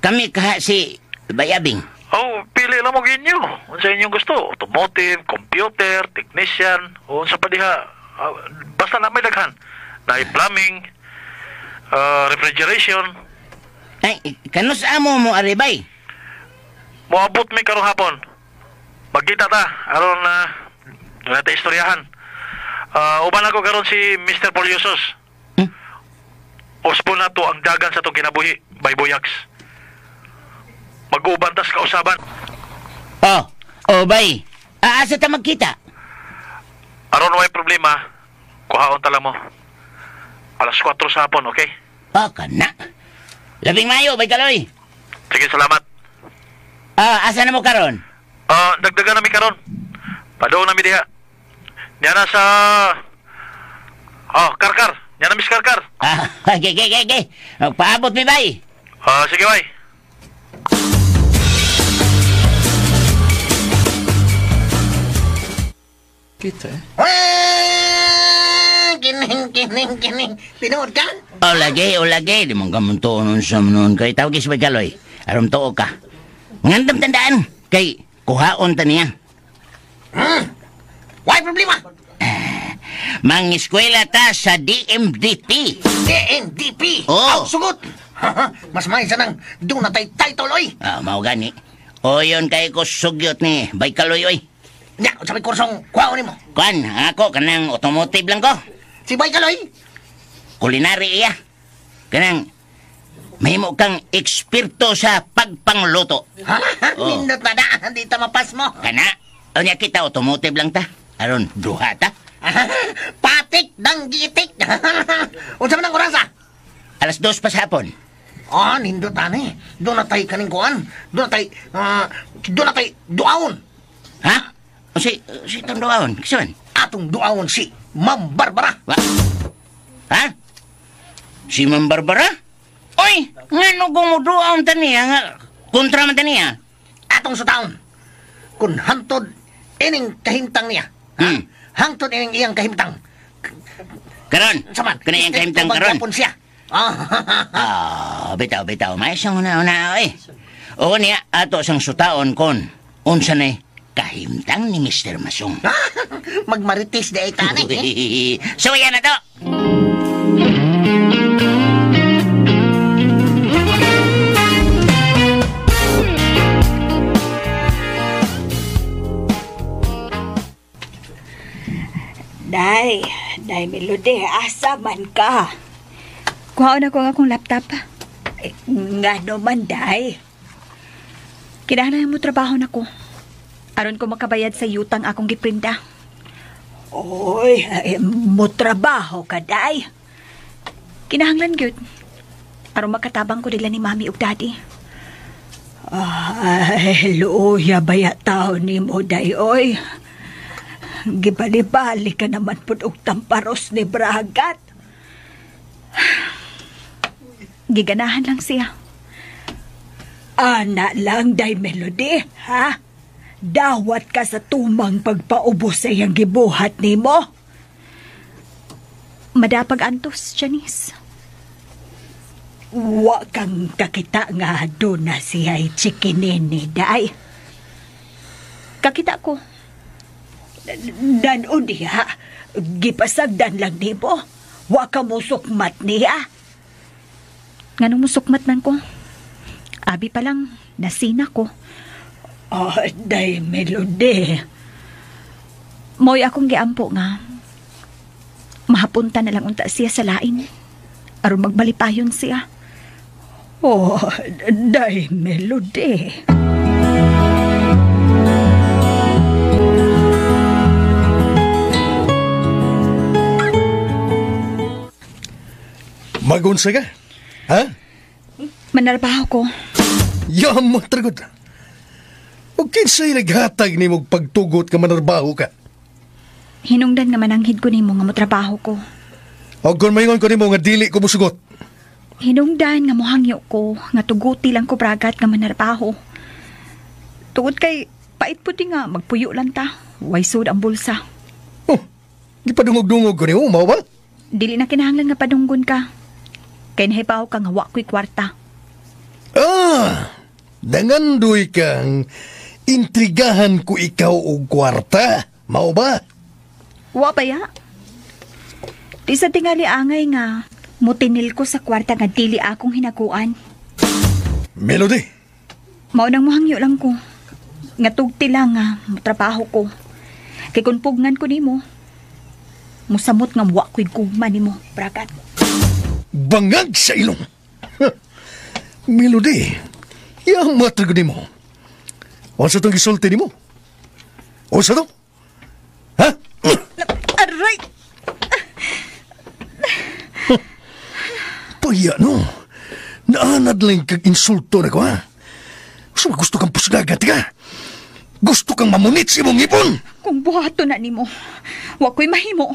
Kami kaha si Bayabing. Oh, pili lang mo ginyo. Unsa inyong gusto? Automotive, computer, technician, o unsa pa diha. Basta na may daghan. Na plumbing, refrigeration. Ay, kanus amo mo aribay? Moabot mi karong hapon. Magkita ta aron doon natin istoryahan. Uban ako karon si Mr. Polyosos. Ospo na to ang dagan sa itong kinabuhi, Bay Boyax. Mag-uubantas ka usaban. Bay. Asa ta magkita? Aron may problema, kuhaon tala mo. Alas 4 sa hapon, okay? Kana. Labing Mayo, Bay Kaloy. Sige, salamat. Asa na mo karon? Dagdagan nami karon. Padong nami diha. Niya na sa... Karkar. Niya na Miss Karkar. Okay. Paabot mi, bay. Sige, bay. Kita Kining. Tinood ka? O lagi. Di mong kamunto nun sa nun. Kay tawag is Bay Kaloy. Aram to ka. Ngandam tandaan. Kay kuhaon ta niya. Why problema? Mangiskwela ta sa DMDP. DMDP? Oo. Sugot. Mas may sanang doon na tayo title, oy. Mao gani. O yun kay ko sugyot ni Bay Kaloy, oy. Nya, sabi kursong kuhaon mo. Kuan, ako kanang automotive lang ko. Si Bay Kaloy? Culinary iya. Kanang mahimo kang eksperto sa pagpangluto. Nindot na da, hindi ta mapas mo. Kana, o niya kita automotive lang ta. Aron, duha ta. Patik, danggitik. Unsa man ang orasa? Alas 2 pa sa hapon. Nindot ani. Doon na tayo kaning kuhan. Doon na tayo duawon. Ha? O si itong duawon? Kisaman? Atong duawon si Ma'am Barbara. Ha? Si Ma'am Barbara? Oy, ngano gumuduawon ta niya nga kontra man ta niya? Atong sa taon. Kung hantod ining kahimtang niya. Hangtod ining iyang kahimtang. Karon? Saman? Kana iyang kahimtang karon? Siya. Bitaw. May isang una, eh. O niya, ato sang sutaon kon. Unsa na kahimtang ni Mr. Masong. Magmaritis da itanin, eh. So, yan na to. Day Melody, asa man ka? Kuhaon ako akong laptop. Nga naman, Day. Kinahanglan mo trabaho na ko. Aron ko makabayad sa yutang akong giprinda. Oy, mo trabaho ka, Day. Kinahanglan gyud. Aron makatabang ko nila ni Mami ug Daddy. Ay, luya baya tao ni mo, Day, oy. Gibali-bali ka naman po og tamparos ni Bragat. Giganahan lang siya. Ana lang, Day Melody, ha? Dawat ka sa tumang pagpaubos sa iyang gibuhat nimo. Madapag antos, Janice. Wa kang kakita nga doon na siya'y chikinin ni Day. Kakita ko. Dano niya, gipasagdan lang nimo. Wa ka mo sukmat niya. Nganong musukmat man ko? Abi pa lang, nasina ko. Day Melody. Mo'y akong giampo nga. Mahapunta na lang unta siya sa lain. Aron magbalipayon siya. Day Melody. Magunsa ka? Ha? Manarbaho ko. Yam mo, tragod. O kinsa'y naghatag ni mong pagtugot ka manarbaho ka? Hinungdan nga mananghid ko nimo nga motrabaho ko. O kung maingon ko nimo nga dili ko musugot. Hinungdan nga mohangyo ko nga tuguti lang ko bragat nga manarbaho. Tugod kay pait puti nga magpuyo lang ta. Way sud ang bulsa. Di pa dungog-dungog ko nimo, mao ba? Dili na kinahanglan nga padunggon ka. Kay nahibaw ka nga wa ko'y kwarta. Dangandoy kang intrigahan ko ikaw og kwarta, mao ba? Wa ba ya? Di sa tingali angay nga, mutinil ko sa kwarta nga dili akong hinakuan. Melody? Mao nang mohangyo lang ko. Nga tugti lang nga, trabaho ko. Kay kung pugngan ko nimo, musamot nga wa ko'y gugma nimo, bragat. Bangag sa ilong. Melody, yang matragod mo. O sa itong gisulti ni mo? O sa ito? Ha? Aray! Paya no. Naanad lang kag insulto na ko, ha? So gusto kang pusdagat ka? Gusto kang mamunit si mong ipon? Kung buhato na nimo, wa ko'y mahimo.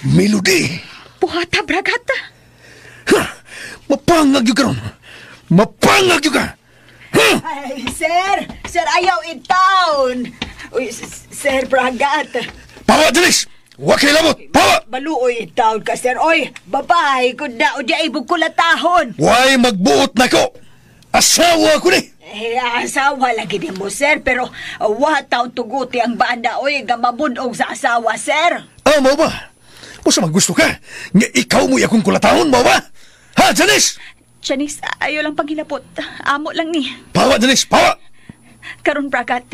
Melody! Buhata, bragata. Ha! Mapangag yung karon! Mapangag yung ka! Ha? Ay, sir! Sir, ayaw in-town! Uy, sir, bragat. Pawa, Denise! Huwag kayo labot! Pawa! Baluoy in-town ka, sir. Oy, babay, kung daw di ay bugkulatahon. Huwag magbuot na ko! Asawa ko ni! Asawa lagi din mo, sir. Pero wa taon tuguti ang banda. Oy, gamabundog sa asawa, sir. Mo ba? Basta maggusto ka, nga ikaw mo akong kulatahon, mo ba? Ha, Janice? Janice, ayaw lang paghilapot. Amo lang ni. Pawa, Janice, pawa! Karon bragat,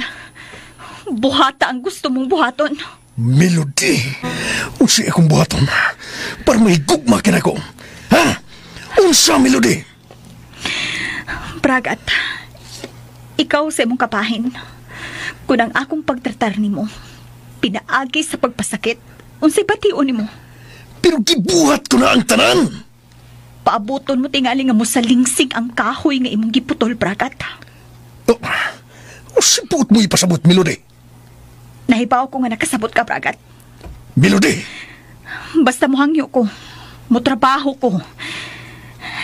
buhata ang gusto mong buhaton. Melody, unsi akong buhaton, para may gugma ka na ko. Ha? Unsa, Melody? Bragat, ikaw sa imong kapahin. Kung ang akong pagtratar nimo, pinaagi sa pagpasakit, unsay bation nimo. Pero gibuhat ko na ang tanan. Paabuton mo tingali nga mo sa lingsig ang kahoy nga imong giputol, bragat. Sipot mo ipasabot, Melody. Nahibaw ko nga nakasabot ka, bragat. Melody! Basta mo hangyo ko, mo trabaho ko.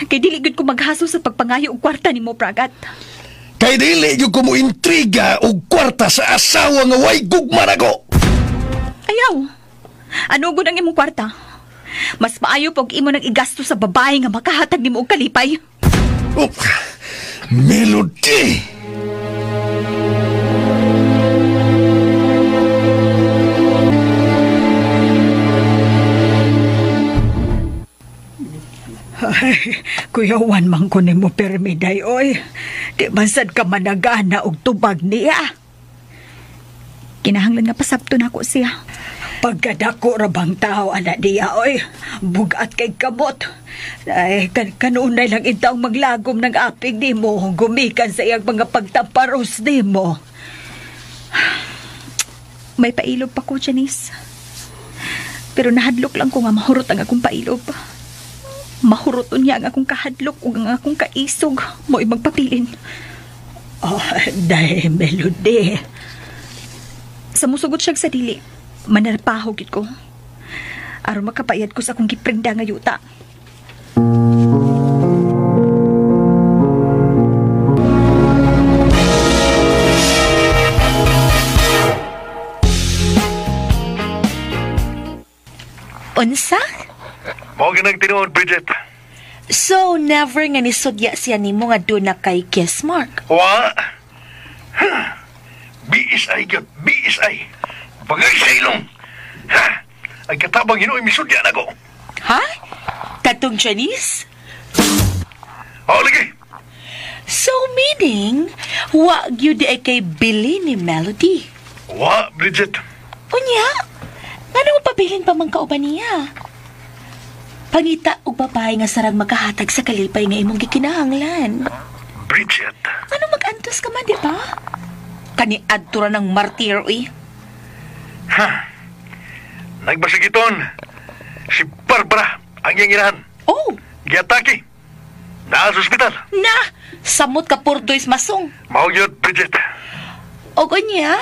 Kay dili gud ko maghaso sa pagpangayo og kwarta nimo, bragat. Kay dili gyud ko mo intriga og kwarta sa asawa nga way gugma nako. Ayaw. Ano gud ang imong kwarta? Mas maayo pag imo nang igasto sa babae nga makahatag nimo og kalipay. Melody! Ay, kuyawan man ko nimo permiday, oy. Di masad ka managana og tubag niya. Kinahanglan nga pasabto na ako siya. Pagkadako rabang tao, anak niya, oy. Bugat kay kamot. Ay, kanunay lang itaong maglagom ng apig di mo. Gumikan sa iyang mga pagtaparos di mo. May pailog pa ko, Janice. Pero nahadlok lang ko nga mahurot ang akong pailog. Mahuroton niya ang akong kahadlok o ang akong kaisog. Mo'y magpapilin. Dahil Melody. Sa musugot siya sa dili, manarpahogit ko. Aron makapayad ko sa akong giprinda nga yuta. Unsa? Mao ginang tinuod, Bridget. So, never nga nisudya siya nimo nga doon na kay kiss mark? Wa. BSI gyud, BSI. Bagay sa ilong. Ha? Ay katabang Ginoo misudya na ko. Ha? Katong Chinese? Oh, lagi. So, meaning, wa gyud ay kay Billy ni Melody? Wa, Bridget. Unya? Ano mo pabilin pa man kauban niya? Pangita og babae nga sarang makahatag sa kalipay nga imong gikinahanglan. Bridget. Ano mag-antos ka man, di ba? Kani adtura ng martir, uy. Ha? Nagbasigiton. Si Barbara ang iyang inahan. Oh! Giatake. Naa sa ospital. Na! Samot ka purdois masong. Maugyot, Bridget. O niya,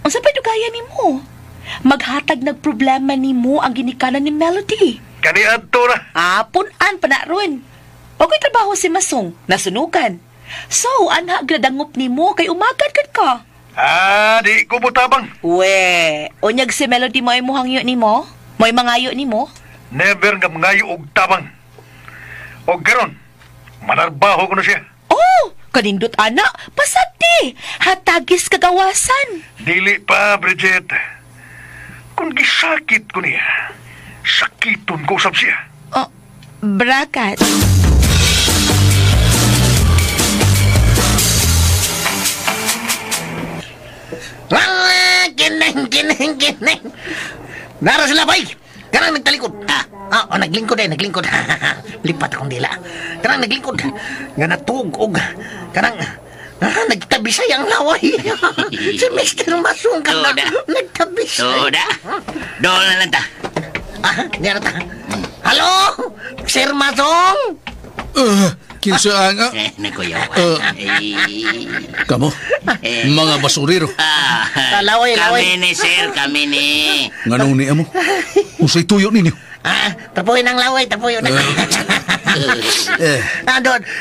ang sapay dugaya ni mo. Maghatag nagproblema ni mo ang ginikanan ni Melody. Kani adto na. Punan pa na ron. Pagko'y trabaho si Masong, nasunugan. So, anha gradangop ni mo kay umagad ka. Di ko butabang. We, unyag si Melody mo ay muhangyo ni mo? Mo'y mangayo ni mo? Never nga mangayo og tabang. O garon, manarbaho ko na siya. Oh, kanindot anak, pasagdi. Hatagis kagawasan. Dili pa, Bridget. Kung gisakit ko niya, sakiton ko usab siya. Oh, brakat. Kineng. Nara sila, bay. Karang nagtalikod. Naglingkod. Lipat akong dila. Karang naglingkod. Nga natugog. Karang nagtabisay ang laway. Si Mr. Masong ka na. Nagtabisay. Tuda. Doon na lang ta. Diyan na ta. Halo? Sir Masong? Kinsa nga? Nakuyaw. Kamo? Mga basurero. Laway. Kami ni, sir. Kami ni. Nganong niya mo? Usay tuyo ninyo. Tapuin ang laway. Tapuin.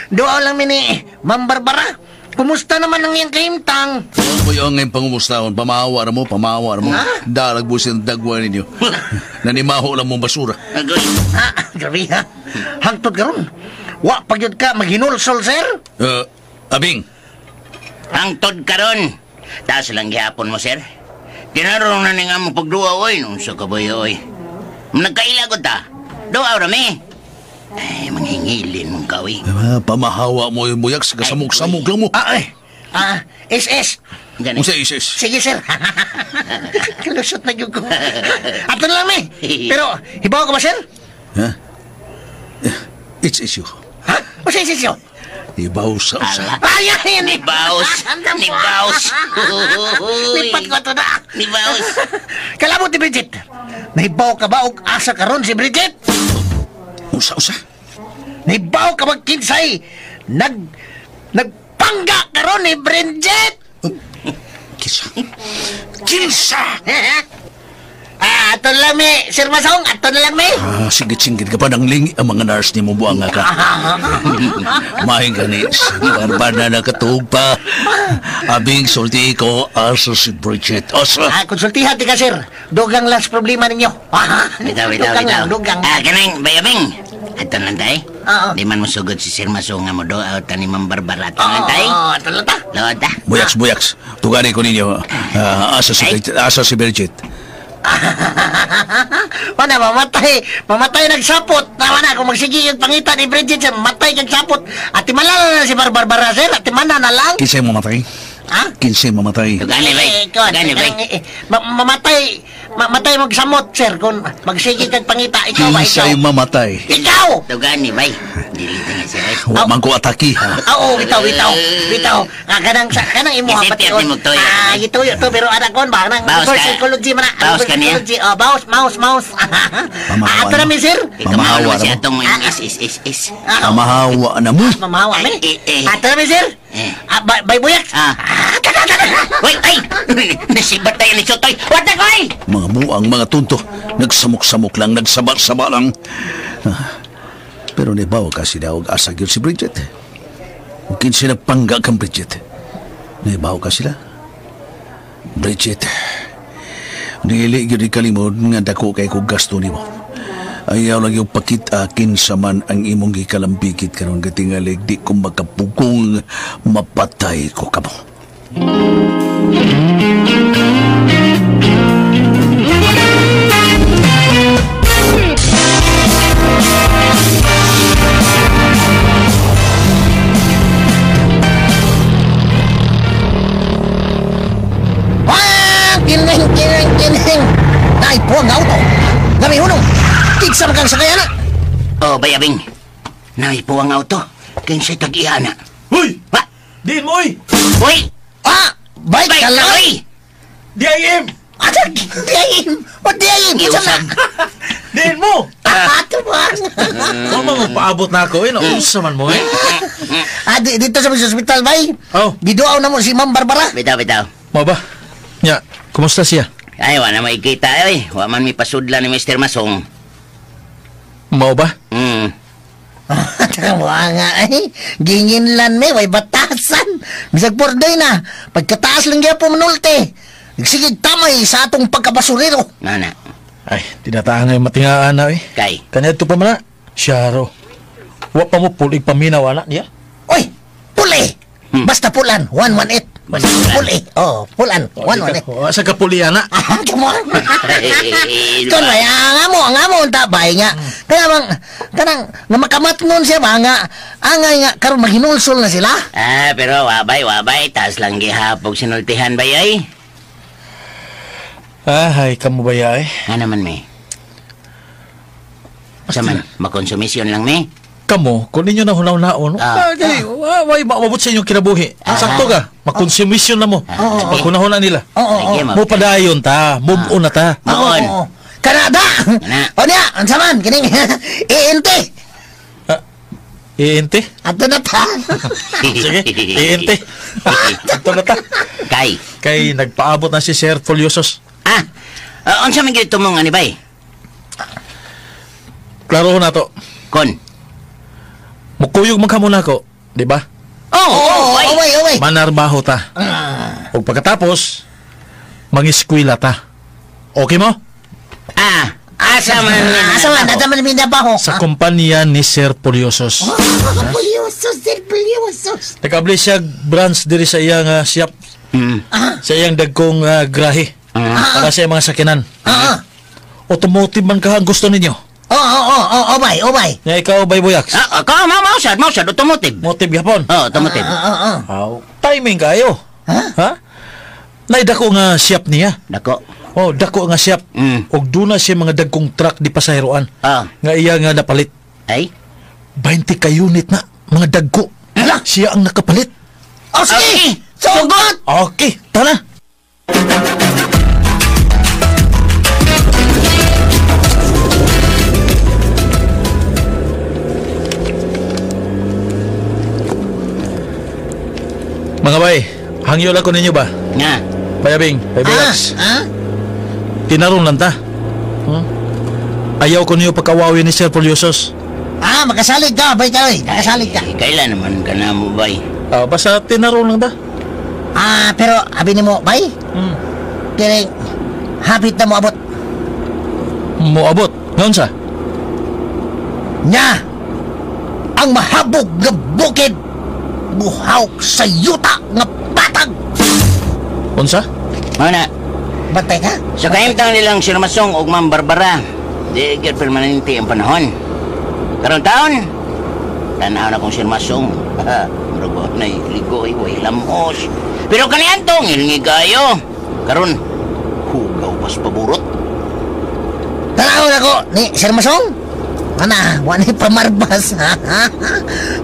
Doon lang mini. Ma'am Barbara. Kumusta naman ang iyang kahimtang? Oy, ang ngayong pangumustahon. Pamawa na mo. Dalag busin dagwa ninyo. Nanimaho lang mong basura. Grabe ha. Hangtod ka ron. Wa pagyod ka maghinulsol, sir? Abing. Hangtod ka ron. Taas lang gihapon mo, sir. Kinarong na nga mo pagduwa, oy. Nung sa kabayo, oy. Nagkailagod ta. Duwa, rami. Ay, manghingilin mong kawi. Pamahawa mo yung buyak sa kasamok-samok lang mo. SS. Kung sa SS? Sige, sir. Kalusot na yun ko. Ato na lang, me. Pero, hibaw ka ba, sir? It's issue. O sa issue? Hibaw sa usa. Ay, Nibaos. Lipat ko ito na. Nibaos. Kalabot ni Bridget. Nahibaw ka ba o asa ka ron si Bridget? Usa. Nahibaw ka ba kinsay? Nagpangga ka ron ni Bridget? Kinsa? Ato na lang, me. Sir Masong, ato na lang, me. Sigit-singgit ka pa ng lingi ang mga nurse ni mo buang ka. Mahing ganis. Barbar na nakatuog pa. Abing sulti ko aso si Bridget. Konsultihan di ka, sir. Dugang last problema ninyo. Bitaw. Dugang. Kanang, bayabing. Ato lang tayo. Di man mo sugod si Sir Masong nga mo do out ni Ma'am Barbara. Ato lang tayo. Ato lang ta. Lood ta. Buyaks. Tugani ko ninyo. Aso si Bridget. Mana mamatay nagsapot. Naman kung magsige yung pangita ni Bridget, mamatay nagsapot. At timalala na si Barbara, sir. At timana na lang. Kinsay mamatay? Kinsay mamatay? Tugani bay. Mamatay magsamot, sir. Kung magsige kag pangita, ikaw ba? Kinsay mamatay? Ikaw! Tugani bay. Dilita nga siya bay. Huwag man ko ataki, ha? Oo, bitaw. Kanang imo ha, pati on. Gituyo to, pero anak kon ba? Reverse psychology man na. Baos ka niya? Mouse. Ato na, sir. Pamahawa na mo. Pamahawa na mo. Mamahawa, me. Ato na, sir. Bay buyak. Wait, ay! Nasibat tayo ni Chotoy. What the guy? Mga buang, mga tunto. Nagsamok-samok lang, nagsaba-saba lang. Pero nibaw kasi daw asag yun si Bridget. Mungkin siya nagpangga kang Bridget. Nibaw ka sila. Bridget, nili yun kalimod nga dako kay kong gasto ni mo. Ayaw lagi pakit akin sa man ang imong gikalambigit karon katingali di ko makapugong mapatay ko kamo. Kining. Nay, puwang nga auto. Gami hunong. Tigsa na kang sakaya na. Oh, bayabing. Nay po ang auto. Kinsay tag-iya na. Hoy! Ha? Diin mo, oy! Hoy! Bait ka lang. Oy! DIM! Atag! Diayim! O diayim! Iusag. Diin mo! Ato ba? Huwag mo paabot na ako, eh. Nausa man mo, eh. Dito sa hospital, bay. Oh. Giduaw na mo si Ma'am Barbara. Bitaw. Mo ba? Nya, kumusta siya? Ay, wala na makikita, eh. Wa man may pasudla ni Mr. Masong. Mo ba? Tawa nga eh. Ginginlan me, way batasan. Bisag porday na. Pagkataas lang po manulti. Nagsigig tamay sa atong pagkabasurero. Nana. Ay, tinataan nga yung matingaan na, eh. Kay? Kanya ito pa man na. Syaro. Wa pa mo pulig paminaw, anak niya. Oy! Puli! Basta pulan, 118. Basta puli. Oh, pulan, 118. Sa kapuli, anak. Come on. Kon may ang amo unta bay nga. Kaya bang kanang nga makamatngon siya ba nga angay nga karon maginulsol na sila. Pero wabay. Taas lang gihapog sinultihan bayay. Ay, kamu bayay. Ano man, me? Sa man, makonsumisyon lang, me? Kamo, kung ninyo na hunaw-naon, way maabot sa inyong kinabuhi. Sakto ka, makonsumisyon na mo. Pagkunahon nila. Mo padayon ta, move on na ta. Maon. Kanada! O niya, ang saman, kining iinte. Iinte? Ato na ta. Sige, iinte. Ato na ta. Kay nagpaabot na si Sir Foliosos. Unsa man gito mong ani bay? Klaro na to. Kon. Mukuyog magkamuna ko, di ba? Away. Manarbaho ta. O pagkatapos, mag-eskwela ta. Okay mo? Asa man minabaho. Sa kumpanya ni Sir Poliosos. Sir Poliosos. Nag-abli siya branch diri sa iyang shop. Sa iyang dagkong grahe. Para sa iyang mga sakinan. Automotive man ka ang gusto ninyo. Obay. Ya ikaw, Bay Buyaks. Mausad, automotive. Motive yapon. Automotive. Timing kayo. Ha? Naidako nga shop niya. Dako nga shop. Og duna siya mga dagkong truck di pasaheroan. Nga iya nga napalit. Ay? 20 ka unit na, mga dagko. Siya ang nakapalit. Sige! Sugot! Okay, tara. Mga bay, hangyo lang ko ninyo ba? Nga. Bayabing, Baybayax. Tinarong lang ta. Ayaw ko niyo pagkawawin ni Sir Poliosos. Makasalig ka, bay ka, nakasalig ka. Kailan naman ka na mo, bay? Basta tinarong lang ta. Pero abi ni mo, bay? Kaya hapit na mo abot. Mo abot? Ngayon sa? Nya! Ang mahabog nga bukid buhaw sa yuta nga patag. Unsa? Mana? Bantay ka? Sa kaimtang nilang Sir Masong o Ma'am Barbara, di agad permanente ang panahon. Karong taon, tanaw na kong Sir Masong. Marago na ligoy, way lamos. Pero kaniyan to, ngilngi kayo. Karon, hugaw pas paburot. Tanaw na ko ni Sir Masong. Ana, wala pamarbas.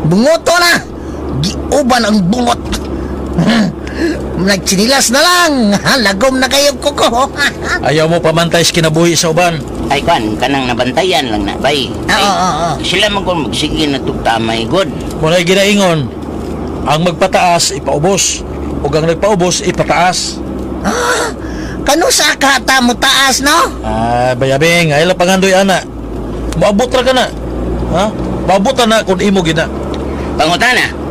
Bungoto na. Giuban ang bungot. Nagtsinilas na lang. Lagom na kayo kuko. Ayaw mo pamantay sa kinabuhi sa uban. Ay, kanang nabantayan lang na, bay. Sila kung magsige na tugtamay, good. Muna ginaingon, ang magpataas, ipaubos. O ang nagpaubos, ipataas. Kano sa kata mo taas, no? Bayabing, ay lang pangandoy, ana. Maabot ra ka na. Maabot na kung imo gina. Pangutana.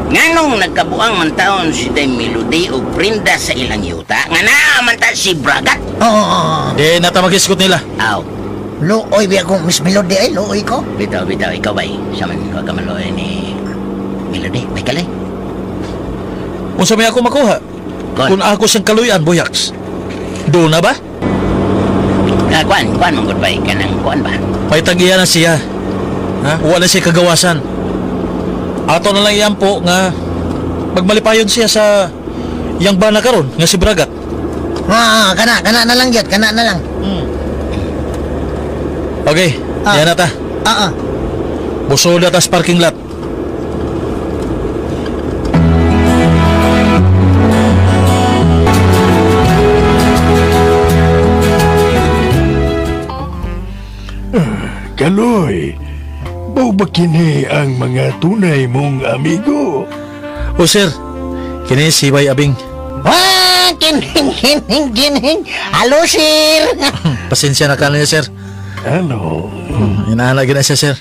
Nganong nagkabuang man taon si Day Melody o Prinda sa ilang yuta? Nga na man ta si Bragat? Oo. Nata mag-iskot nila. Luoy biya ko, Miss Melody ay, luoy ko. Bitaw, ikaw ba'y? Saman, huwag ka maluoy ni Melody. May kalay. Unsa may ako makuha? Kung ako siyang kaluyan, Buyaks. Doon na ba? Kuan mong goodbye ka ng kuan ba? May tagiyan na siya. Ha? Wala siya kagawasan. Ato na lang iyan po nga magmalipayon siya sa yang bana karon nga si Bragat. Kana na lang yun, kana na lang. Okay, yan na ta. Busod na tas parking lot. Kaloy, bao ba kini ang mga tunay mong amigo? O sir, kini si Bay Abing. Kining. Halo, sir. Pasensya na ka na sir. Ano? Inahanagin na siya, sir.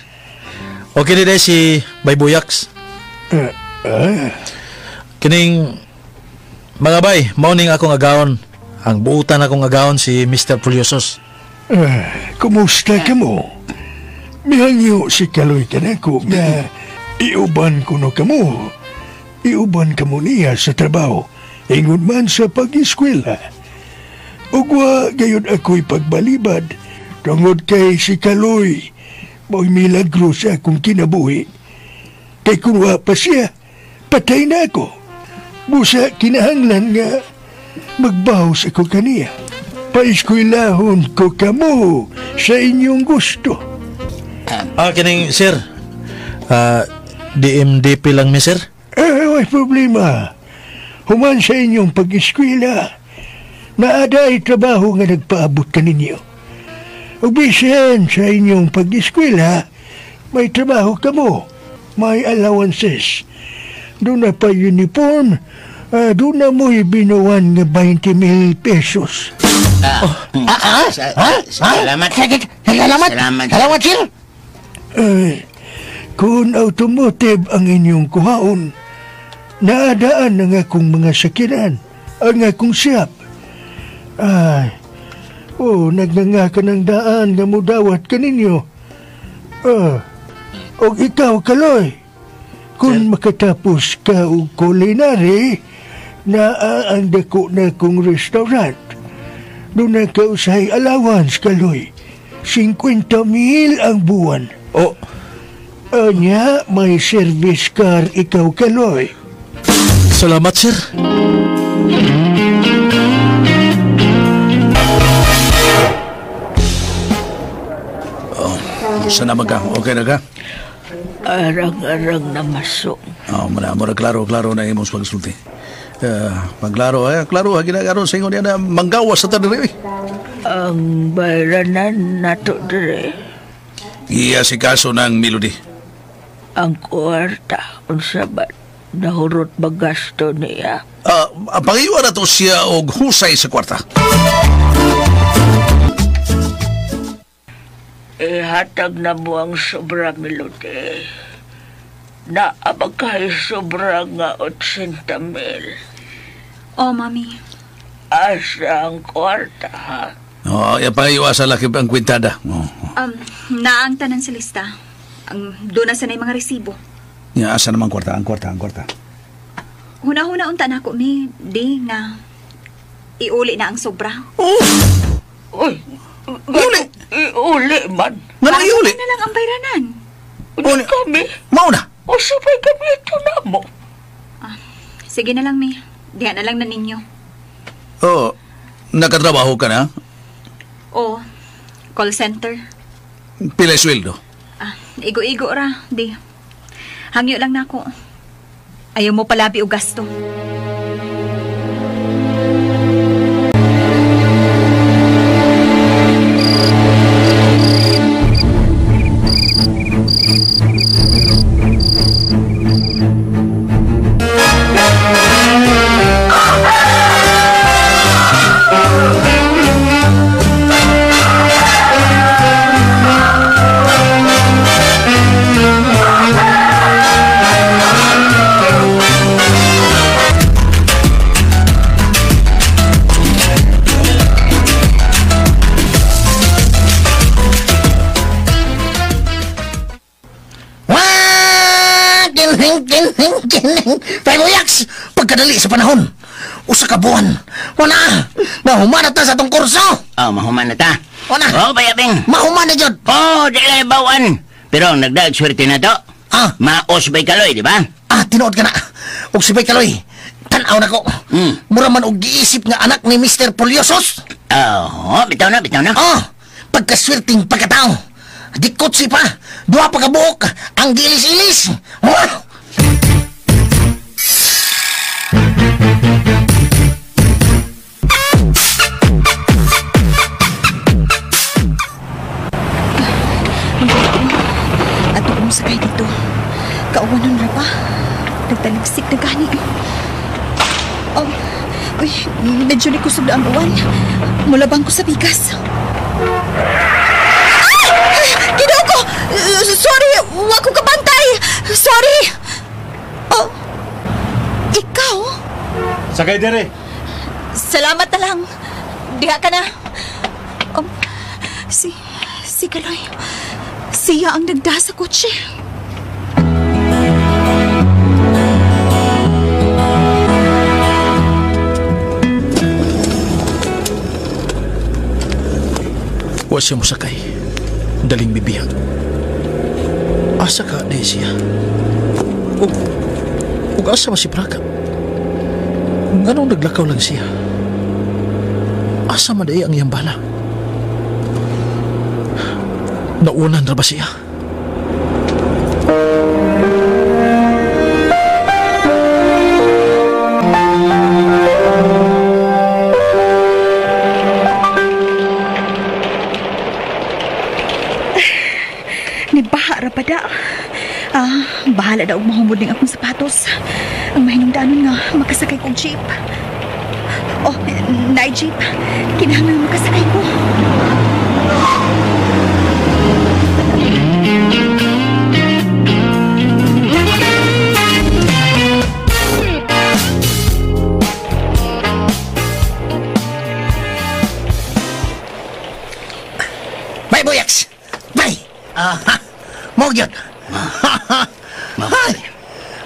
Okay din si Bay Buyaks. Kining mga bay, mauning akong agawon. Ang buutan akong agawon si Mr. Pulyosos. Kumusta ka mo? Mihangyo si Kaloy kanako nga iuban ko no kamo. Iuban kamo niya sa trabaho. Ingon man sa pag-eskwela. Ugwa gayud ako'y pagbalibad tungod kay si Kaloy. Mo'y milagro sa akong kinabuhi. Kay kung wa pa siya, patay na ako. Busa kinahanglan nga magbawas ako kaniya. Paiskwelahon ko kamo sa inyong gusto. Kining sir, DMDP lang mi sir? May problema. Human sa inyong pag-eskwela, naaday trabaho nga nagpaabot ka ninyo. Ubisan sa inyong pag-eskwela, may trabaho ka mo, may allowances. Doon na pa uniform, doon na mo'y binuwan nga 20,000 pesos. Salamat. Salamat, sir. Kung automotive ang inyong kuhaon, naadaan ang akong mga sakiran, ang akong siyap. Nagnanga ka ng daan nga mudawat ka ninyo. O ikaw, Kaloy, kung makatapos ka og culinary, ang dako na kong restaurant. Doon na ka usahay allowance, Kaloy. 50,000 ang buwan. Anya, may service car ikaw, Kaloy. Salamat, sir. Sana ka? Okay na ka? Arang-arang na masong. Mura klaro na imong pagsulti. Klaro ginagaro sa ingon na manggawas sa tadiri. Ang bayranan nato dire. Iya si kaso ng Melody. Ang kwarta, unsa ba nahurot ba gasto niya? Ang pangiwa na to siya og husay sa kwarta. Ihatag na mo ang sobra, Melody. Naabag kayo sobra nga 80,000. Mami. Asa ang kwarta, ha? Yung pangiwa sa laki ang kwintada. Naang tanan sa lista. Doon na sanay mga resibo. Asa naman kwarta? Ang kwarta. Huna-huna unta na ako, di nga iuli na ang sobra. Uy! Iuli man. Nga iuli? Na lang ang bayranan. Uli kami. Mauna. O sabay kami ito na mo. Sige na lang, Mi. Diyan na lang na ninyo. Nakatrabaho ka na? Call center. Pila sweldo? Igo-igo ra, di. Hangyo lang na ako. Ayaw mo palabi o gasto. Kining, Payboyaks, pagkadali sa panahon. Usa ka buwan. Wana, mahuman na ta sa tong kurso. Oh, mahuman na ta. Wana. Oh, bayabing. Mahuman na jud. Oh, di lang bawan. Pero ang nagdag swerte na to. Maos bay kaloy, di ba? Tinuod ka na. Og si Bay Kaloy, tanaw na ko. Mura man og giisip nga anak ni Mr. Poliosos. Bitaw na. Pagkaswerting pagkatao. Dikot si pa. Dua pa kabuok. Ang gilis-ilis. Ato kong sakay dito. Kauwanon ra pa. Nagtaligsik na gani. Uy, medyo ni kusog na ang uwan. Mulabang ko sa bigas. Ginoo ko! Sorry! Wa ko kabantay! Sorry! Ikaw? Sakay dire. Salamat na lang. Diha ka na. Si Kaloy. Siya ang nagda sa kotse. Wa siya mo sakay. Daling bibiyag. Asa ka na siya? Ug asa ba si Braga? Nganong naglakaw lang siya? Asa man day ang iyang bala? Naunan ra ba siya? Nibaha ra pa da. Bahala daw mahumod ning akong sapatos. Ang mahinungdanon nga makasakay kong jeep. Naay jeep. Kinahanglan makasakay ko. Bay Boyaks! Bay! Mo gyud.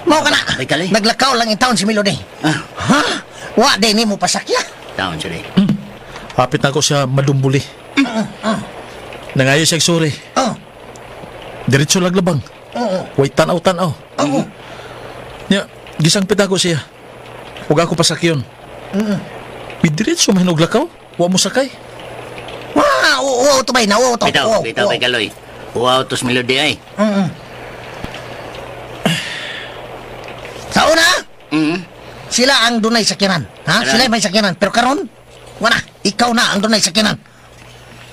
Mo ka na. Naglakaw lang yung taon si Melody. Wa day ni mo pasakya. Taon siya Hapit na ako siya madumbuli. Nangayo siya sorry. Diretso laglabang. Way tanaw-tanaw. Nya, gisangpit ako siya. Huwag ako pasakyon. Diretso mahinog lakaw. Wa mo sakay. Wow, to bay na. Bitaw kay Kaloy. Wow, tos Melody ay. Sa una, sila ang dunay sakyanan. Sila may sakyanan. Pero karon, wala, ikaw na ang dunay sakyanan.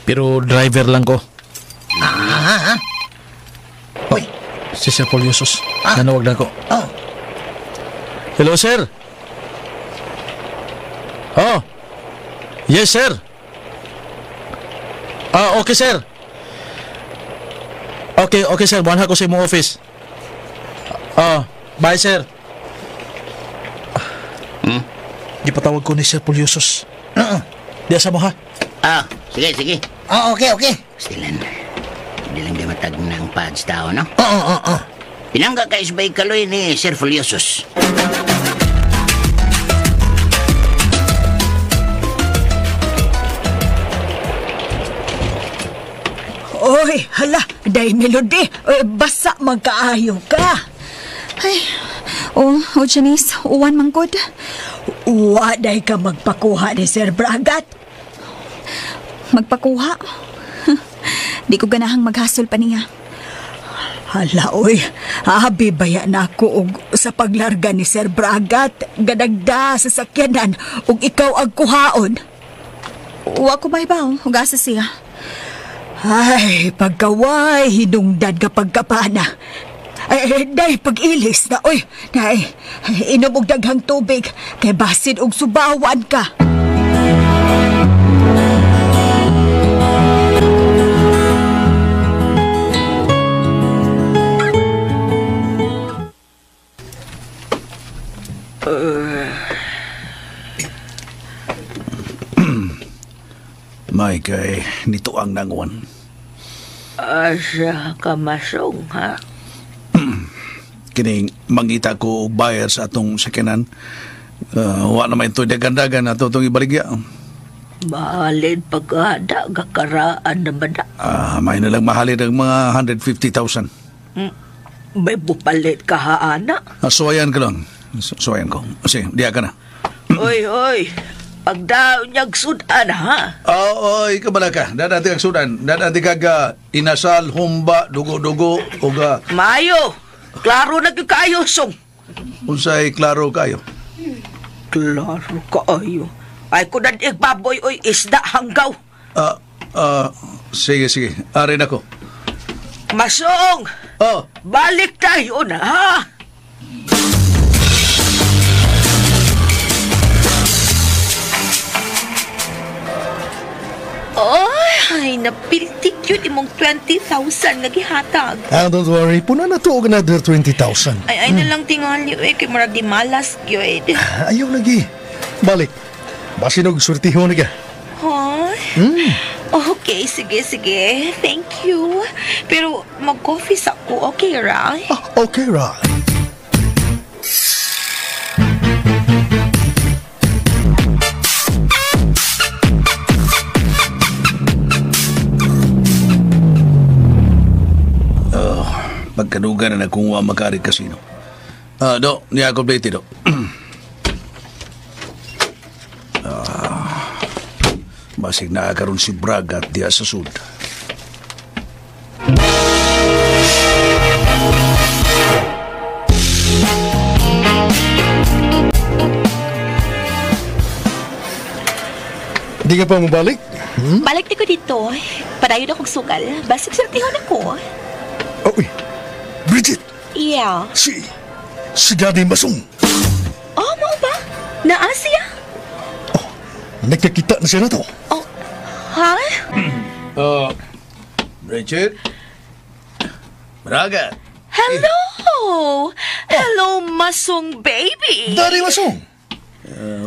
Pero driver lang ko. Uy. Si Sir Poliosos. Nanawag na ako. Hello, sir. Yes, sir. Okay, sir. Okay, sir. Buwan ko sa imong office. Bye, sir. Gipatawag ko ni Sir Poliosos. Di asa mo, ha? Sige. Okay. Stilan. Hindi lang di matag ng pads tao, no? Pinangga ka isbay Kaloy ni Sir Poliosos. Oy, hala, day Melody. Basa magkaayo ka. Ay, Janice, uwan manggod. Uwa, day ka magpakuha ni Sir Bragat. Magpakuha? Di ko ganahang maghasol pa niya. Hala, oy, baya na ako sa paglarga ni Sir Bragat. Gadagda sa sakyanan, ug ikaw ang kuhaon. Wa ko baybaw, ugasa siya. Ay, pagkaway, hinungdan ka pagkapana. Day, pag-ilis na, oy. Day, inom og daghang tubig, kay basid og subawan ka. May kay nito ang nanguan. Asa ka masong, ha? kining mangita ko og buyer sa atong sakyanan. Wa naman ito dagandagan ato itong ibaligya. Mahalin pagkada, gakaraan naman na. May nalang mahalin ng mga 150,000. May bupalit ka haana. Suwayan ka lang. Suwayan ko. Sige, diya ka na. Oy. Pagdaon niyag sudan, ha? Oy, kabala ka. Dadati kag sudan. Dadati kag inasal, humba, dugo-dugo, uga. Mayo, klaro na kayo, song. Unsay klaro kayo? Klaro kayo. Ay ko na baboy, oy, isda hanggaw. Sige. Arin ako. Masong! Balik tayo na, ha? Ay, napiltik yun imong 20,000 lagi hatag. Don't worry, puna na to og another 20,000. Ay na lang tingali, kay murag di malas, yun. Ayaw lagi. Balik. Basin og surtihon na ka. Okay, sige. Thank you. Pero mag-coffee sa ko, okay, ra? Okay, ra. Pagkadugan na kung makari kasino. Do, niya ako plate, do. Basig nakakaroon si Braga at diya sa sud. Di ka pa mabalik? Balik di ko dito. Padayon akong sugal. Basig sartihon ako. Uy, Bridget! Yeah. Si Daddy Masong. Mau ba? Naa siya? Nagkakita na siya na to. Ha? Bridget? Braga? Hello, Masong baby. Daddy Masong.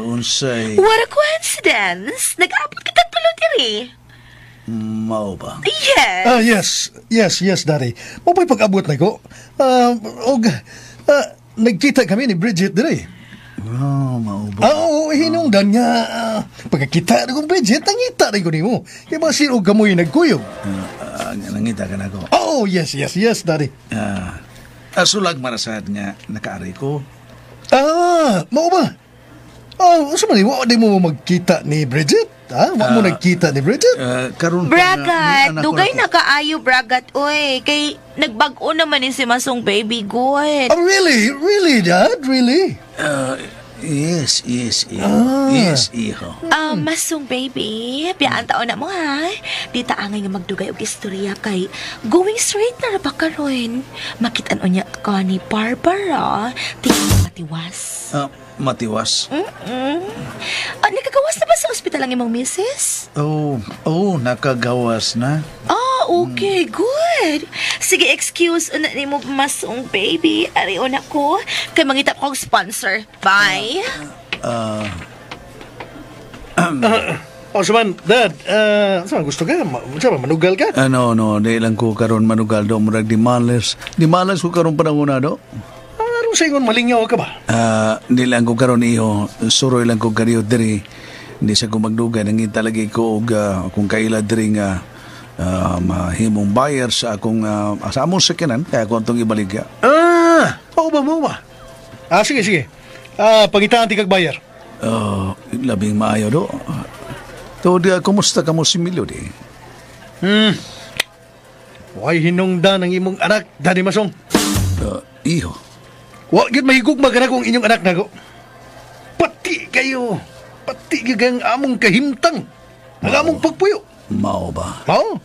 Unsay... What a coincidence. Nag-aabot kita tulo diri. Mao ba? Yes. Yes, Daddy. Mapay pag-abot na ko. Nagkita kami ni Bridget dire. Mao ba? Hinungdan nga. Pagkakita na kong Bridget, nangita rin ko ni mo. Kaya mga sirog kamoy nagkuyog. Nangita ka na ko? Yes, Daddy. Sulag marasad nga nakaari ko. Mao ba? Saan man, di mo magkita ni Bridget? Wag mo nagkita ni Bridget? Bragat, dugay na kaayo, Bragat, oy. Kay nagbag-o naman ni si Masong baby, good. Really? Really, Dad? Really? Yes, iho. Masong baby, piyaan taon na mo, ha? Di taangay nga magdugay og istorya kay going straight na ba karon. Makitaan o niya ka ni Barbara. Matiwas. Matiwas? Nakagawas na ba sa ospital ang imong misis? Nakagawas na. Okay, good. Sige, excuse na ni mo Masong baby. Ariyo na ko. Kay mangita ko sponsor. Bye. Saman, Dad, saan gusto ka? Saan manugal ka? No, di lang ko karon manugal do. Murag di malas ko karon panahon na do. Sa ingon malingyaw ka ba? Di lang ko karon iyo. Suroy lang ko kariyo diri. Hindi sa ko magdugay. Nangin talagi ko kung kaila diri nga mahimong buyer sa akong sa among sakyanan. Kaya ko itong ibaligya. Mau ba? Sige. Pangitaan ti kag buyer. Labing maayo do. Kumusta ka mo si Milo di? Why hinungdan ang imong anak, Daddy Masong? Iho. Wa gid mahigugma ka na kung inyong anak na ko. Pati kayo gang among kahimtang. Ang among pagpuyo. Mao ba? Mao?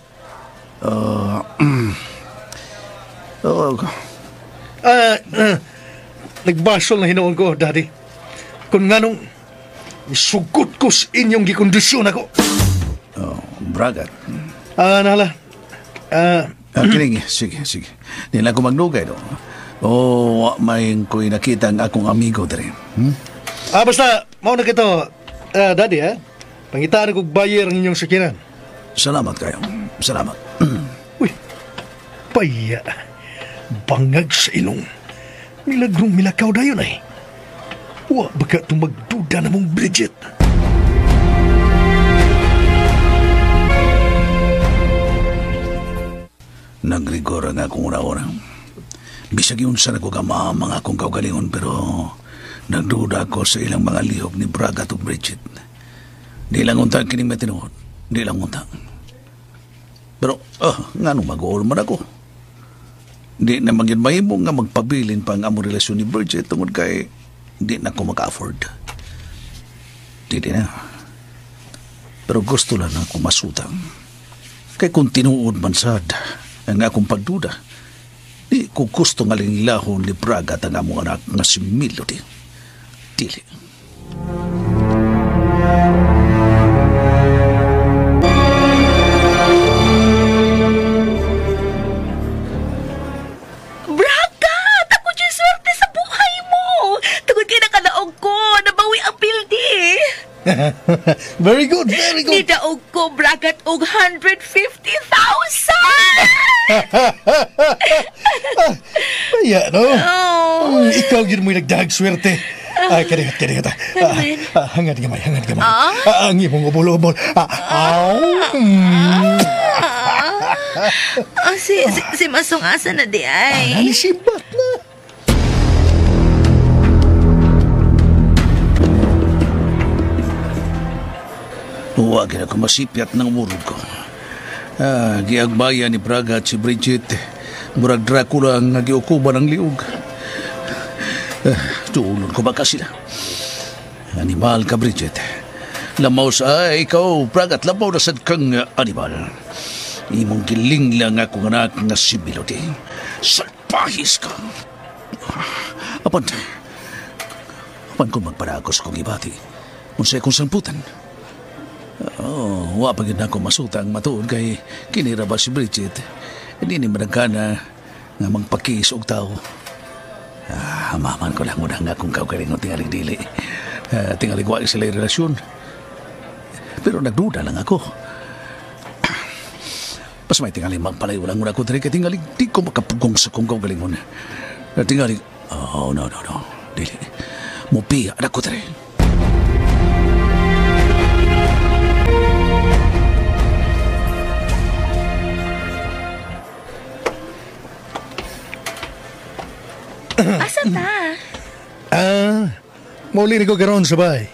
Nagbasol na hinoon ko, Daddy. Kung nganong isugot ko sa inyong gikondisyon ako. Bragat. Nala. Kiling, sige. Di lang ko magnugay do. May ko'y nakita ang akong amigo dere. Basta, mau na kito, Daddy, pangitaan kong buyer ang inyong sakinan. Salamat kayo. Salamat. Uy, paya. Bangag sa inong. Milagrong milakaw dayon ay. Wa baka itong magduda na mong Bridget. Nagrigora nga akong una-una. Bisag yun sa nagugama mga akong kaugalingon pero nagduda ako sa ilang mga lihok ni Braga at Bridget. Di lang untang kining matinuod. Di lang untang. Pero, nga nung mag-uol man ako. Di na maging mahimo nga magpabilin pa ang among relasyon ni Bridget tungod kay di na ako maka-afford. Di na. Pero gusto lang ako masutang. Kay kung tinuod man sad ang akong pagduda, di ko gusto nga linglahon ni Braga at ang among anak nga si Melody. Dili. Very good, very good. Nidaog ko, bragat og 150,000! Kaya, no? Ikaw yun mo'y nagdahag swerte. Kanigat. Hangad gamay. Ang imong ubol-ubol. Si Masong asa na di ay. Nalisimbat na. Huwag na ako masipyat ng murog ko. Giagbaya ni Braga at si Bridget. Murag Dracula ang nagiukuban ng liog. Tuulon ko baka sila. Animal ka, Bridget. Lamaw sa ikaw, Braga, at lamaw na sad kang animal. Imong giling lang akong anak nga si Melody. Salpahis ka. Apan kung magparagos kong ibati, unsay kong samputan. Wa pagid na ako masutang matuod kay kinira ba si Bridget. Hindi ni managkana nga magpakis og tao. Maman ko lang muna nga kung kaugaling tingalig dili. Tingalig wa sila yung relasyon. Pero nagduda lang ako. Pas may tingalig magpalayo lang muna ako dali kay tingalig di ko makapugong sa kung kaugaling mo na. Tingalig, no. Dili. Mupiya anak ko dali. Asa ta? Mauli ni ko karon sa bahay.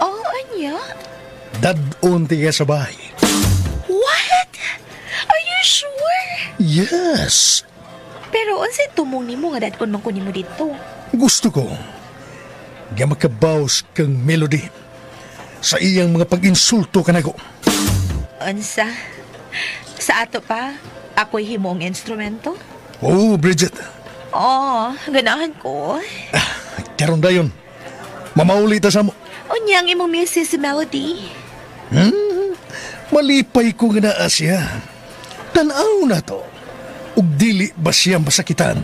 Oh, anya? Dadon tiga sa bahay. What? Are you sure? Yes. Pero unsay tumong nimo nga dadkon man kunin mo dito? Gusto ko nga makabaws kang Melody sa iyang mga pag-insulto kanako. Unsa? Sa ato pa, ako'y himong instrumento? Oh, Bridget. Ganahan ko. Karon dayon. Mamauli ta sa mo. Unyang imong misis si Melody. Malipay ko nga naa siya. Tanaw na to. Ug dili ba siya masakitan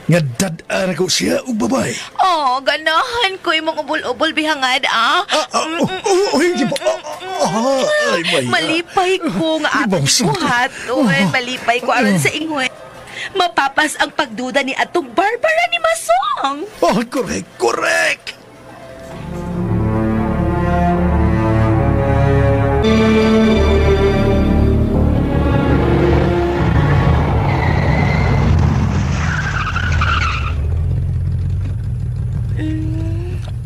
nga dad-an ko siya ug babae. Ganahan ko imong ubol-ubol bihangad, Malipay ko nga atong buhaton. Malipay ko aron sa ingon. Mapapas ang pagduda ni atong Barbara ni Masong. Correct.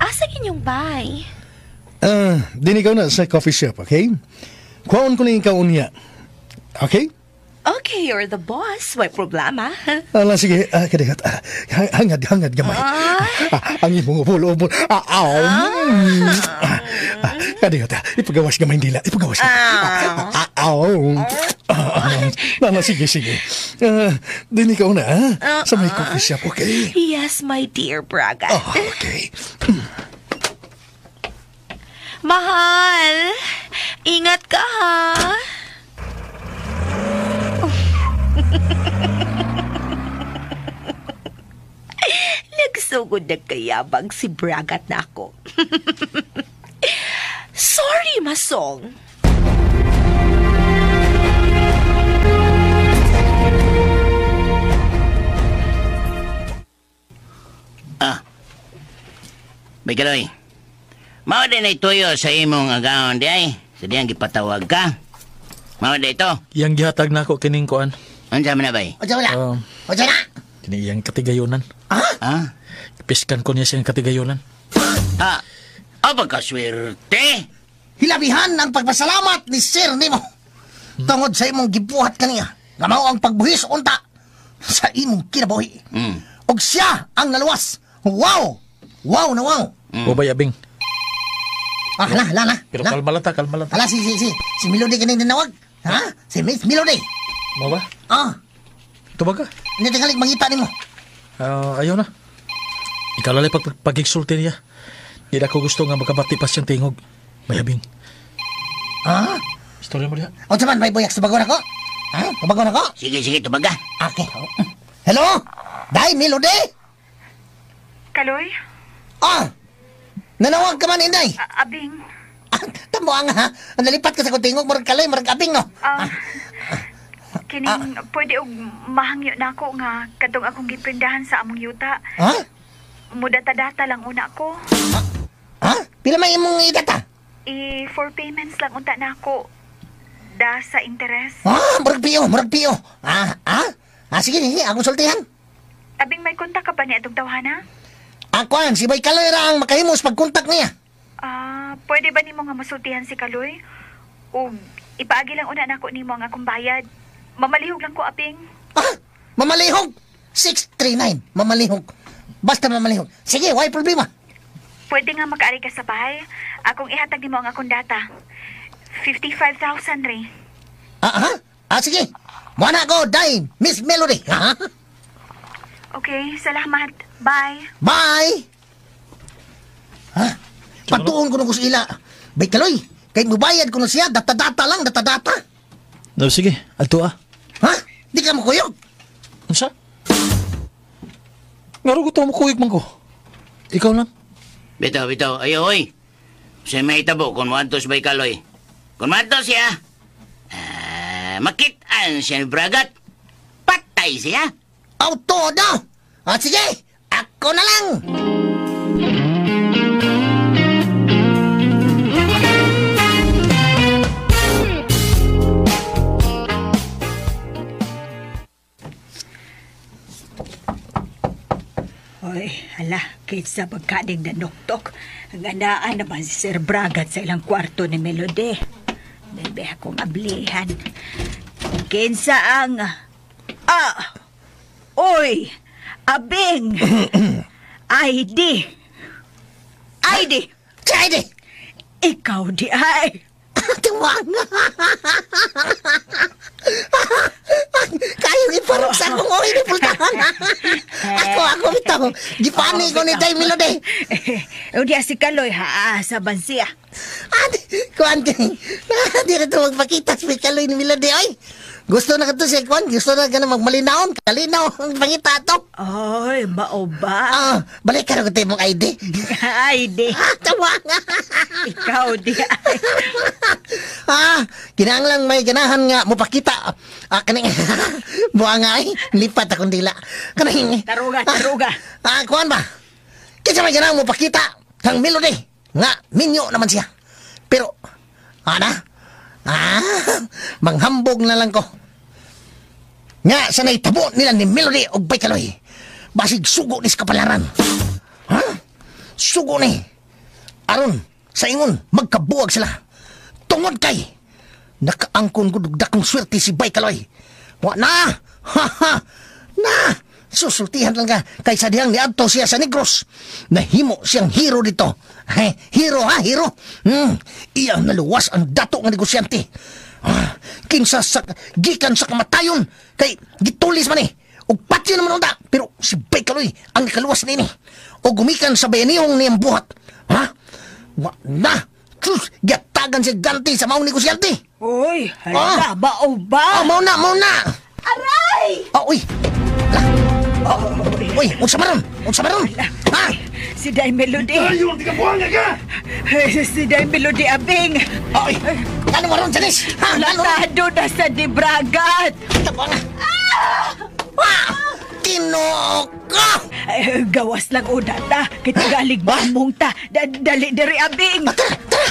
Asa inyong bay? Din ikaw na sa coffee shop, okay? Kuhaon ko lang ikaw unya. Okay? Okay, you're the boss. May problema. Sige, kadigat. Hangad gamay. Ang imong ubol-ubol. Kadigat, ipagawas gamay dila. Ipagawas. Sige. Din ikaw na, sa may coffee shop, okay? Yes, my dear Braga. Okay. Mahal, ingat ka, ha? Nagsugod na kayabang si Bragat na ako. Sorry, Masong. Bay Kaloy, mao din ay tuyo sa imong agaon di ay. Sa diyang gipatawag ka. Mao din ito. Yang gihatag na ako kining kuan. Andiyan man na bay? O wala. O na. Kini iyang katigayonan. Ah? Piskan ko niya siyang katigayonan. Pagkaswerte. Hilabihan ang pagpasalamat ni Sir nimo. Tungod sa imong gibuhat kaniya. Nga mao ang pagbuhis unta sa imong kinabuhi. Og siya ang naluwas. Wow! Wow na wow! Ubay abing. Hala. Pero kalma lang ta. Hala, si Melody ka nang dinawag. Ha? Si Miss Melody. Mo ba? Ito ba ka? Hindi tingali mangita nimo. Ayaw na. Ikaw lalay pag-exulti niya. Hindi ako gusto nga magkabati pa siyang tingog. May abing. Istorya mo diha. O saman, may buyak sa bagon ako? Bagon ako? Sige, tumaga. Okay. Hello? Day, Melody? Kaloy? Nanawag ka man, Inday. Abing. Tamo nga, ha? Nalipat ka sa kutingog, marag kaloy, marag abing, no? Kining pwede og mahangyo na ako nga kadtong akong giprindahan sa among yuta. Mudata-data lang una ko. Pila may imong idata? For payments lang unta na ako. Da sa interes. Murag piyo. Sige, akong sultihan. Abing may kontak ka ba ni atong tawhana? Akuan, si Bay Kaloy ra ang makahimos pag-kontak niya. Pwede ba nimo nga masultihan si Kaloy? O ipaagi lang una nako nimo ang akong bayad. Mamalihog lang ko, Abing. Mamalihog? 639, mamalihog. Basta mamalihog. Sige, why problema? Pwede nga makaari ka sa bahay. Akong ihatag nimo ang akong data. 55,000, Ray. Sige. Muna ko, Day, Miss Melody. Okay, salamat. Bye. Bye! Patuon ko na ko sa ila. Bay Kaloy, kahit mubayad ko na siya, data-data lang, data-data. No, sige, ato Di ka makuyog? Ano Ngaro ko ito makuyog man ko. Ikaw lang. Bitaw, ayo, oy. Siya may tabo kung maanto si Bay Kaloy. Kung maanto siya, makitaan siya ni Bragat. Patay siya. Todo! Sige, ako na lang! Hoy, hala, kahit sa pagkaling na nuktok, gandaan naman si Sir Bragat sa ilang kwarto ni Melody. Nabi akong ablihan. Kinsa ang... Oy! Abing! ID! Ikaw di ay! Tuwang! Kayong iparok sa akong oy ni Pultahan. Ako ito. Gipani ko ni Day Melody. Udiya si Kaloy sa bansiya. Kuan kay. Di na ito magpakita si Kaloy ni Melody. Ay! Gusto na ka to siya, Kwan. Gusto na ka na magmalinaon. Kalinaw ang pangita to. Ay, mao ba? Balik ka na kung mong ID. ID. Tawa nga. Ikaw di ay. Kinahanglang may ganahan nga mupakita. Kaning buha nga ay. Lipat akong dila. Kaning. Taruga. Kuan ba? Kinsa may ganahan mupakita. Kang Melody. Nga, minyo naman siya. Pero, manghambog na lang ko. Nga, sanay tabo nila ni Melody o Bay Kaloy. Basig sugo ni sa kapalaran. Sugo ni. Aron, sa ingon, magkabuwag sila. Tungod kay, nakaangkon ko dugdakong swerte si Bay Kaloy. Na! Susultihan lang ka kaysa diyang niadto siya sa Negros. Nahimo siyang hero dito. Hero. Iyang naluwas ang dato ng negosyante. Kinsa gikan sa kamatayon kay gitulis man ug patyo naman unta. Pero si Bay Kaloy ang nakaluwas nini. O gumikan sa bayanihong niyang buhat. Gatagan siya ganti sa maong negosyante. Uy, hala, bao ba? Mau na. Aray! Uy, unsa maron? Si Day Melody. Ayun, di ka buhanga ka! Si Day Melody Abing. Ano maron, Janice? Latado na sa Di Bragat. Tabang. Ginoo ko! Gawas lang una ta. Kitagalig ba mong ta. Dali diri abing. Tara!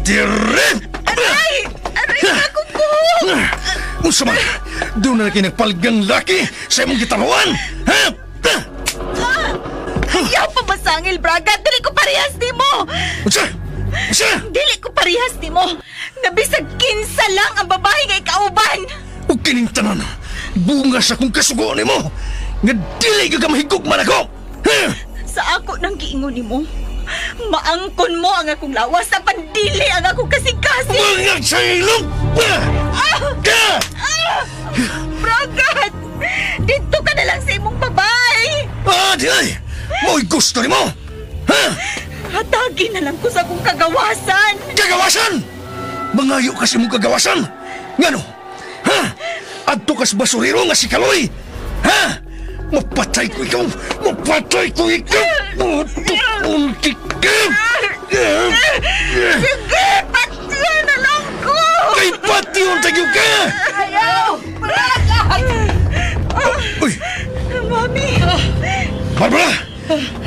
Dire! Aray ako ko! Unsa man? Doon na kinagpalgang laki sa imong gitawan! Ha? Ayaw pa masangil, Braga. Dili ko parehas ni mo. Unsa? Dili ko parehas ni mo. Nabisag kinsa lang ang babae nga ikauban. O kining tanan, bunga sa kong kasugo ni mo. Nga dili ka mahigugman ako! Ha? Sa ako nang giingon ni mo, maangkon mo ang akong lawas sa pandili ang akong kasing-kasing. Mga sa ilong! Bragat! Dito ka na lang sa imong babae. Di ay! Mo'y gusto ni mo! Ha? Hatagi na lang ko sa akong kagawasan. Kagawasan? Mangayo kasi mong kagawasan? Ngano? Ha? Adto kas basuriro nga si Kaloy? Ha? Mapatay ko ikaw! Mapatay ko ikaw! Untik ka! Sige! Patiyan na lang ko! Kay patiyon tayo ka! Ayaw! Bragat! Uy! Mami! Barbara!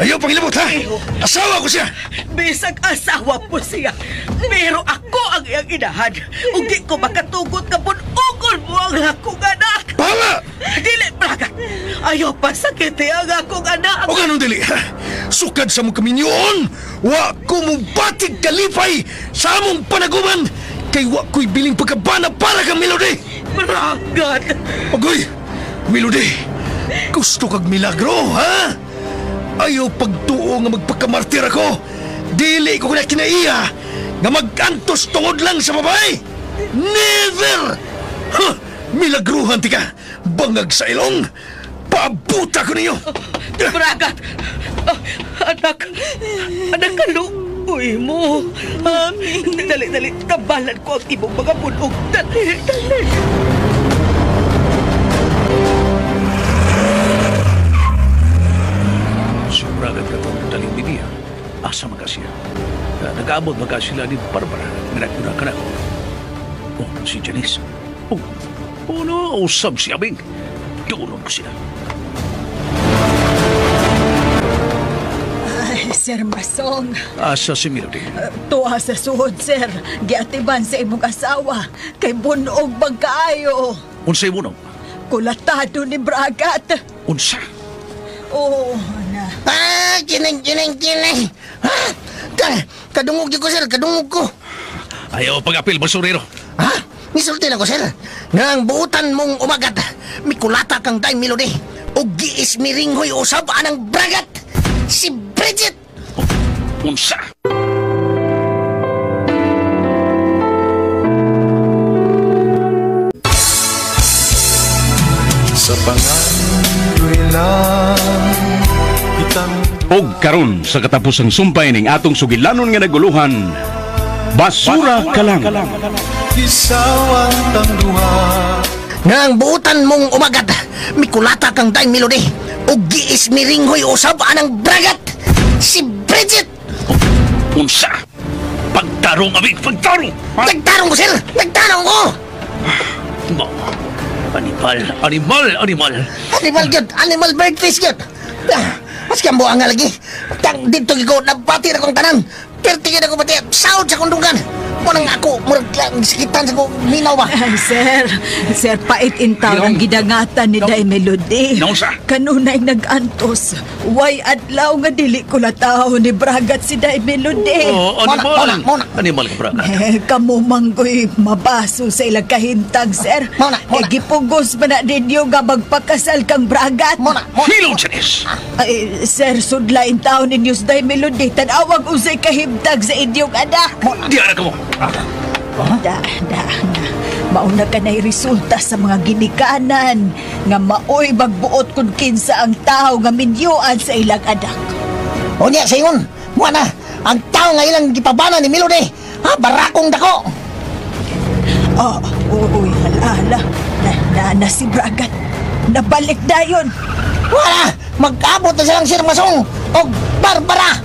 Ayaw pangilabot, ha? Asawa ko siya! Bisag asawa po siya. Pero ako ang iyang inahan. Ug di ko makatugot ka punugol mo ang akong anak. Pahala! Dili, Bragat. Ayaw pa sakiti ang akong anak. O ganun dili, ha? Sukad sa mong kaminyoon! Wa ko mong batig kalipay sa among panaguman! Kay wa ko'y biling pagkabana para kang Melody! Bragat! Agoy! Melody! Gusto kag milagro, ha? Ayaw pagtuo nga magpakamartir ako! Dili ko na kinaiya nga mag-antos tungod lang sa babae! Never! Ha! Milagruhan ti ka! Bangag sa ilong! Paabuta ko ninyo! Bragat! Anak kaluoy mo! Amin! Dali, tabalan ko ang ibong mga punog! Dali! Bragat ka itong daling bidiya. Asa magkasya. Nag-aabot magkasila ni Barbara. Minagmuna ka na ko. Si Janice. No, usab si Abing. Tulog ko sila. Ay, Sir Masong. Asa si Melody? Tuwa sa suhod, sir. Giatiban sa imong asawa. Kay bunog bang kaayo. Unsay bunog? Kulatado ni Bragat. Unsa? Oo, na. Kineng. Ha? Kadungog ko, sir. Kadungog ko. Ayaw pag-apil, basurero. Ha? Misulti na ko, sir. Nang buutan mong umagat, mikulata kang Day Melody. O giis miringhoy usab anang Bragat. Si Bridget. Unsa? Sa pangandoy lang kitang Og karon sa katapusang sumpay ning atong sugilanon nga naguluhan, basura ka lang. Gisawan tang duha. Nang buutan mong umagat, mikulata kang Day Melody. O giis miringhoy usab anang Bragat. Si Bridget. Unsa? Pagtarong, Abing, pagtarong! Nagtarong ko, sir! Nagtarong ko! Animal yun! Animal birdfish yun! Mas kambo ang lagi. Dito ko, nabati na kong tanan. Pertingin ako pati, sahod sa kundungan. Munang ako, murag sakitan sa kong minaw ba? Ay, sir, pait intaw ang gidangatan ni Day Melody. Kanunay nag-antos. Way adlaw nga dili ko lataw ni Bragat si Day Melody. Animal ka, Bragat. Kamu manggoy mabaso sa ilang kahintag, sir. Gipugos ba na ninyo nga magpakasal kang Bragat? Hilong, Janice! Ay, sir, sudlain taon ninyo si Day Melody. Tanawag usay kahintag sa inyong anak. Di anak mo! Mauna ka na'y resulta sa mga ginikanan nga maoy magbuot kung kinsa ang tao nga minyuan sa ilang anak. O niya, sayon, muna, ang tao nga ilang gipabana ni Melody, barakong dako. Uy, hala, na si Bragat, nabalik dayon. Wala, mag-abot na silang Sir Masong o Barbara.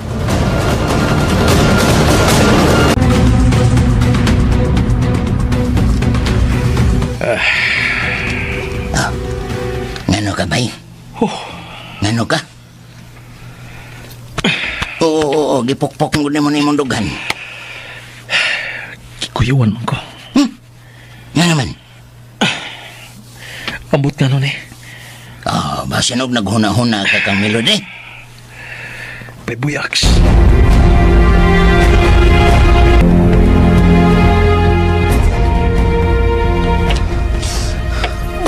Ngano ka, bay? Ngano ka? Oo, gipokpok mo na mo imong dugan. Kuyuan mo ko. Nga naman? Ambot nga nun eh. Basin og naghuna-huna ka kang Melody. Pebuyaks.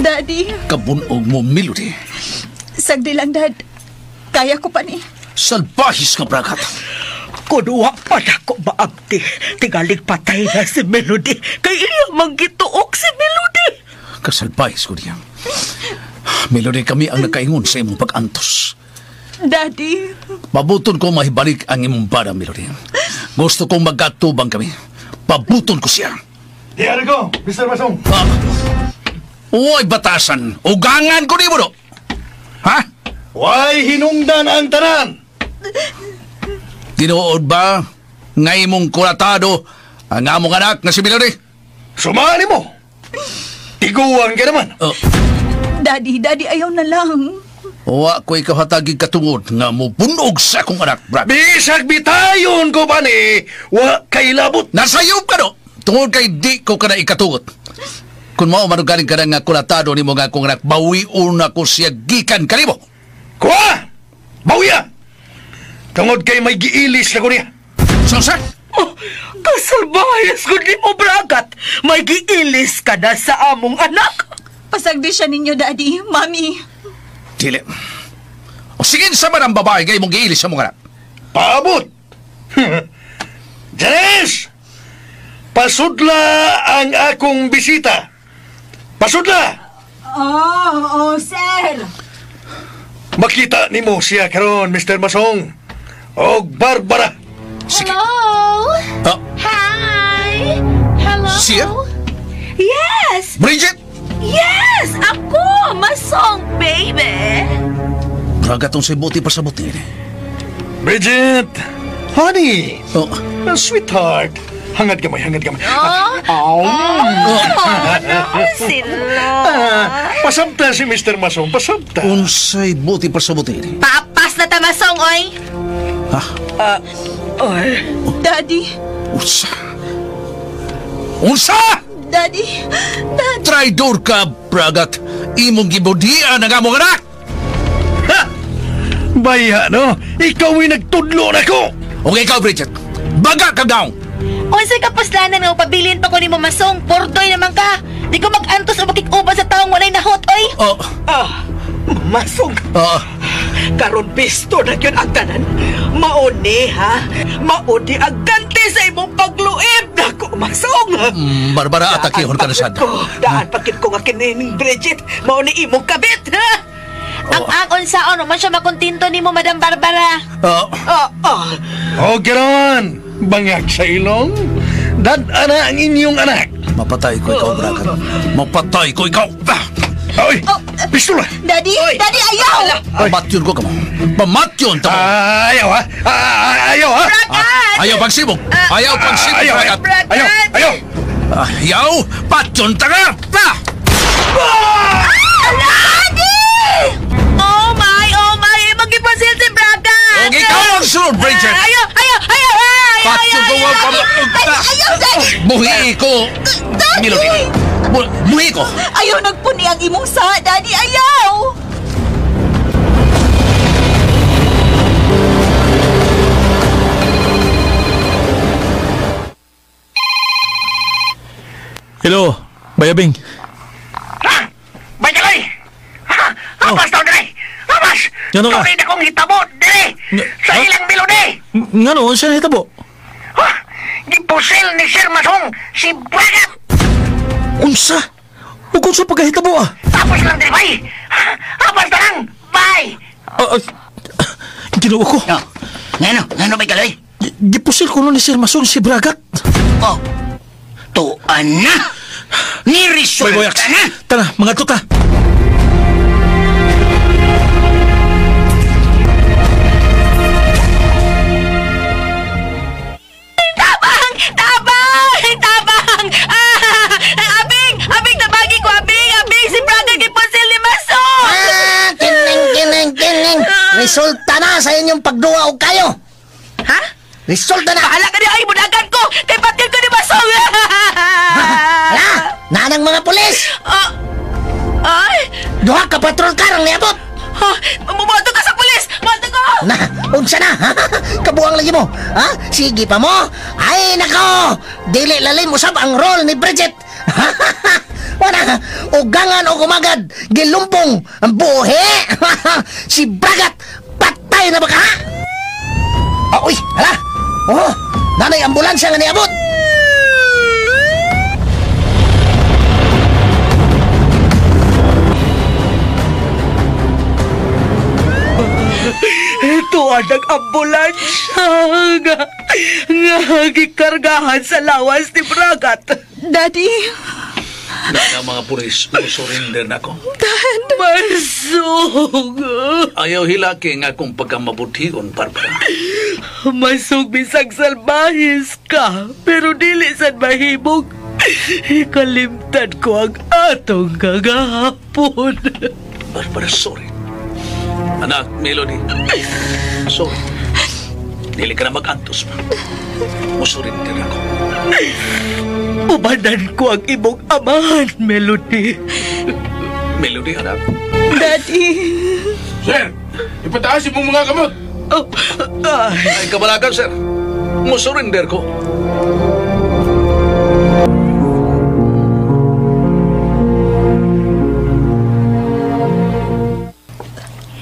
Daddy. Kabunog mo, Melody. Sagdi lang, Dad. Kaya ko pa ni. Salbahis ka, Bragat. Kuduwa pa na ko maabdi. Tingaling patay na si Melody. Kaya iya manggituok si Melody. Kasalbahis ko diyan. Melody, kami ang nakaingon sa imong pag-antos. Daddy. Pabuton ko mahibalik ang imong bada, Melody. Gusto kong magkatubang kami. Pabuton ko siya. Diyan ko, Mr. Masong. Uy, batasan. Ugangan ko ni mo, do. Ha? Way hinungdan ang tanan. Tinuod ba nga imong kuratado ang among anak na si Melody? Sumali mo. Tiguan ka naman. Daddy, ayaw na lang. Wa ko ikaw hatagig katungod nga mupunog sa akong anak, Brad. Bisag bitayon ko ba ni? Wa kay labot. Nasayop ka, do. Tungod kay di ko ka na ikatugot. Kung mao manugaling ka na nga kuratado ni mo nga akong anak, bawiun ako siya gikan kanimo. Kuha! Bawiya! Tungod kay may giilis na ko niya. Sir? Kasalbayas ko ni mo, Bragat. May giilis ka na sa among anak. Pasagdi siya ninyo, Daddy. Mami. Dili. O sige sa man ang babae gay mong giilis sa mga anak. Paabot! Janice! Pasudla ang akong bisita. Pasudla! Sir. Makita ni mo siya karon, Mr. Masong. O Barbara. Hello? Hi! Hello? Siya? Yes! Bridget! Yes! Ako! Masong, baby! Bragatong si buti pa sa buti. Bridget! Honey! Sweetheart! Hangad gamay. Sila! Pasabta si Mr. Masong, pasabta. Unsay buti pa sa buti. Papas na ta, Masong, oy! Ha? Daddy. Unsa? Daddy. Traidor ka, Bragat. Imong gibudian ang among anak. Ha? Baya, no? Ikaw ay nagtudlo na ko. Okay, ikaw, Bridget. Baga ka daw. Unsay kapuslanan nga pabilin pa ko ni mo, Masong? Pordoy naman ka. Di ko mag-antos o makikuba sa taong walay nahot, oy. Masong. Karon pisto na yun ang tanan. Mauni, ha? Mauni ang ganti sa imong pagluib. Naku, Masong. Barbara, atakihon ka na sad. Daan pakit ko nga kinining Bridget. Mauni imong kabit, ha? Ang agon saon man siya makontinto ni mo, Madam Barbara. Okay naman. Bangag sa ilong. Dad-ana ang inyong anak. Mapatay ko ikaw, Bragat. Mapatay ko ikaw. Ay, pistola. Daddy, ayaw. Pamatyon ko ka mo. Pamatyon ta mo. Ayaw, ha? Ayaw, ha? Ayaw pagsibog. Ayaw pagsibog, Bragat. Ayaw. Ayaw, patyon ta ka. Daddy! Oh my! Magipasil si Bragat! Okay, ikaw ang sunod, Bridget. Ayaw! Patyon ko ang pamagpunta. Buhi ko. Melody. Buhi ko. Ayaw nagpuni ang imong sa, Daddy. Ayaw! Hello, Bayabing. Bayalay! Apas daw, dali! Apas! Ngano ka? Tuloy na kong hitabo, dali! Sa ilang Melody! Ngano, siya na hitabo? Gipusil ni Sir Masong si Bragat! Unsa? Huwag sa pagkahitabo, Tapos lang, dali, bay! Apas na lang! Bye! Ginawa ko. Ngano ba kaloy? Gipusil ko nun ni Sir Masong si Bragat. Tuan na! Niresolve ka na! Tara, mga tuta. Tabang! Abing, tabagi ko resulta na sa inyong pagduwa og kayo. Ha? Resulta na. Bahala ka di ay budagan ko. Kay patil ko ni Basong. Hala, nanang mga pulis. Ay! Duha ka patrol car ang niabot. Mamoto ka sa pulis! Mamoto ko! Na, unsa na? Kabuang lagi mo. Ha? Sige pa mo. Ay, nako. Dili lalim usab ang role ni Bridget. Wala, ugangan o kumagad. Gilumpong ang buhi. Si Bragat, patay na ba ka? Uy, hala. Oh, nanay ambulansya nga niabot. Ito ang ambulansya nga gikargahan sa lawas ni Bragat. Daddy. Na mga pulis, surrender na ko. Dad. Masog. Ayaw hilaki nga kung pagkamabutigon, Barbara. Masog bisag salbahis ka, pero dili sad mahimog. Ikalimtan ko ang atong kagahapon. Barbara, sorry. Anak, Melody. Sorry. Dili ka na mag-antos pa. Musurrender ako. Ubanan ko ang imong amahan, Melody. Melody, anak. Daddy. Sir, ipataas mo mga kamot. Ay, kabalagan, sir. Musurrender ko.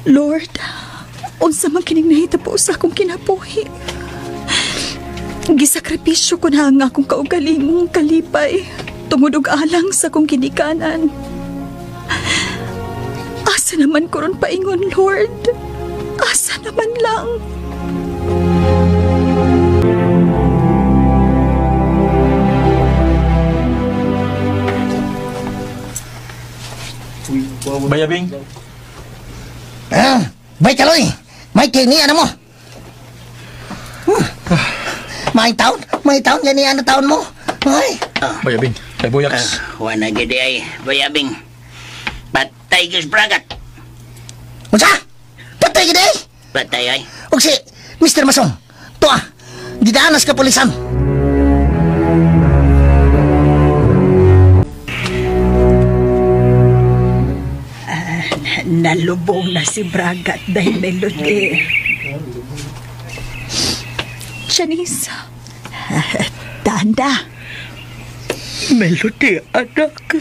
Lord, unsa man kining nahitabo sa akong kinabuhi. Gisakripisyo ko na ang akong kaugalingong kalipay tungod og alang sa akong ginikanan. Asa naman ko ron paingon, Lord? Asa naman lang? Bayabing. Bay Kaloy, may kini ano mo? May taon yan yan na taon mo. Ay. Bayabing, kay Buyaks. Wana gede ay, Bayabing. Patay kis Bragat. Unsa? Patay gede? Patay ay. Og si Mr. Masong, tuwa, didaanas ka pulisan. Nalubong na si Bragat dahil Melody. Janice. Tanda. Melody, anak.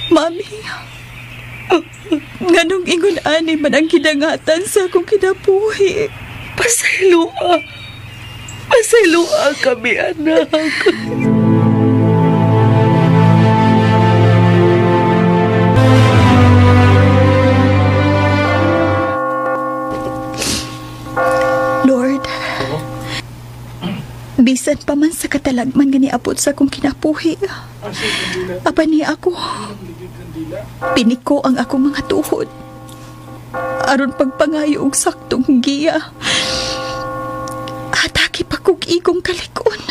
Mami. Nganong ingon ani man ang kinangatan sa akong kinabuhi. Pasayloa. Pasayloa kami, anak. Bisan pa man sa katalagman nga niabot sa akong kinabuhi. Apa ni ako? Piniko ang akong mga tuhod. Aron pagpangayo og saktong giya. Atake pa kog igong kalikon.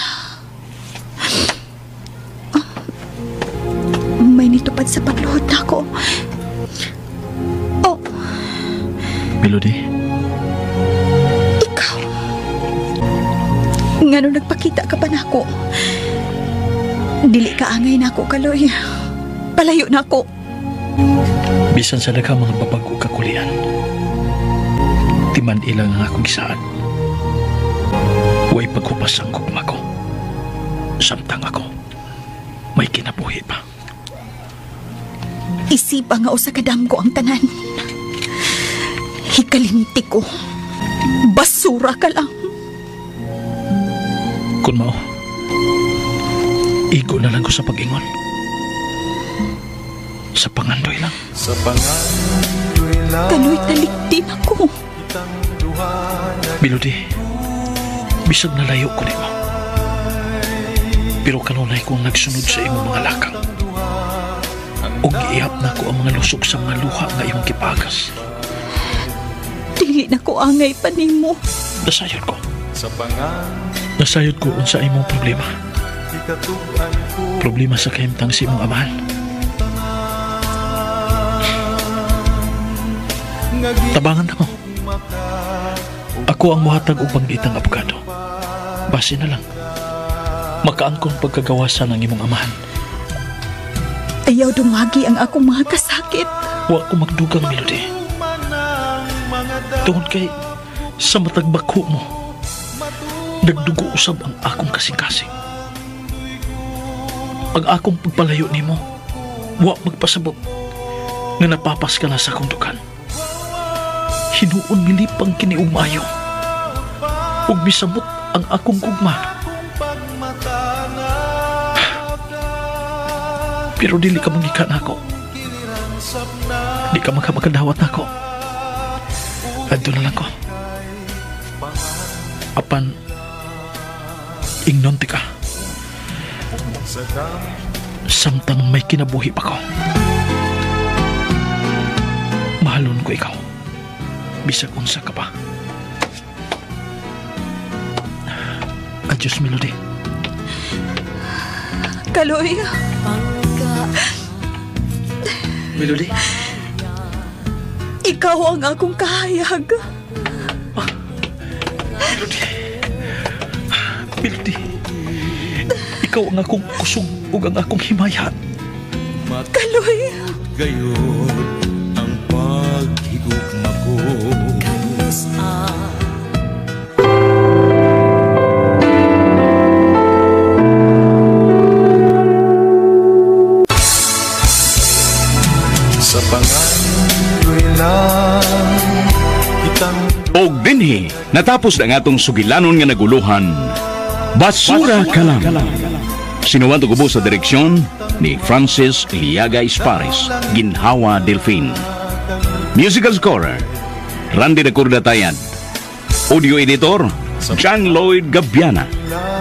May nitupad sa pagluhod nako. Oh. Melody. Ngano nagpakita ka pa nako? Dili ka angay nako, Kaloy. Palayo nako. Bisan sa daghang mga babago kakulian, timan ilang ang akong gisaan. Way pagkupas ang gugma ko. Samtang ako, may kinabuhi pa. Isipa nga usa kadam ko ang tanan. Hikalimti ko. Basura ka lang. Kung mao, igo na lang ko sa pag-ingon. Sa pangandoy lang. Sa pangandoy lang. Kano'y taliktin ako. Melody, bisag nalayo ko nimo. Pero kanunay kong nagsunod sa imong mga lakang. O giihap na ko ang mga lusok sa mga luha nga imong kipagas. Dili na ko angay pa nimo. Nasayod ko. Sa pangandoy. Nasayod ko unsa imong problema. Problema sa kahimtang sa imong amahan. Tabangan na mo. Ako ang muhatag og panggitang abogado. Base na lang. Makaangkon pagkagawasan ng imong amahan. Ayaw dumagi ang akong mga kasakit. Wa ko magdugang, Melody. Tungod kay sa matag bako mo, nagdugo usab ang akong kasing-kasing. Ang akong pagpalayo nimo, wa magpasabot nga napapas ka na sa akong dukan. Hinuon milipang kiniumayo ug misamot ang akong gugma. Pero dili ka mangikan ako. Di ka makadawat ako. Adto na lang ko. Apan ingnon ti ka. Samtang may kinabuhi pa ko. Mahalon ko ikaw. Bisag unsa ka pa. Adios, Melody. Kaloy. Melody? Ikaw ang akong kahayag. Melody. Ikaw ang akong kusog ug ang akong himaya. Kaloy. Gayon ang paghigugma ko. Sa pangandoy lang kitang Og dinhi, natapos na nga atong sugilanon nga naguluhan. Basura ka lang. Sinuwan to kubo sa direksyon ni Francis Iliaga Espares, Ginhawa Delfin. Musical scorer, Randy Nakurda Tayad. Audio editor, John Lloyd Gabiana.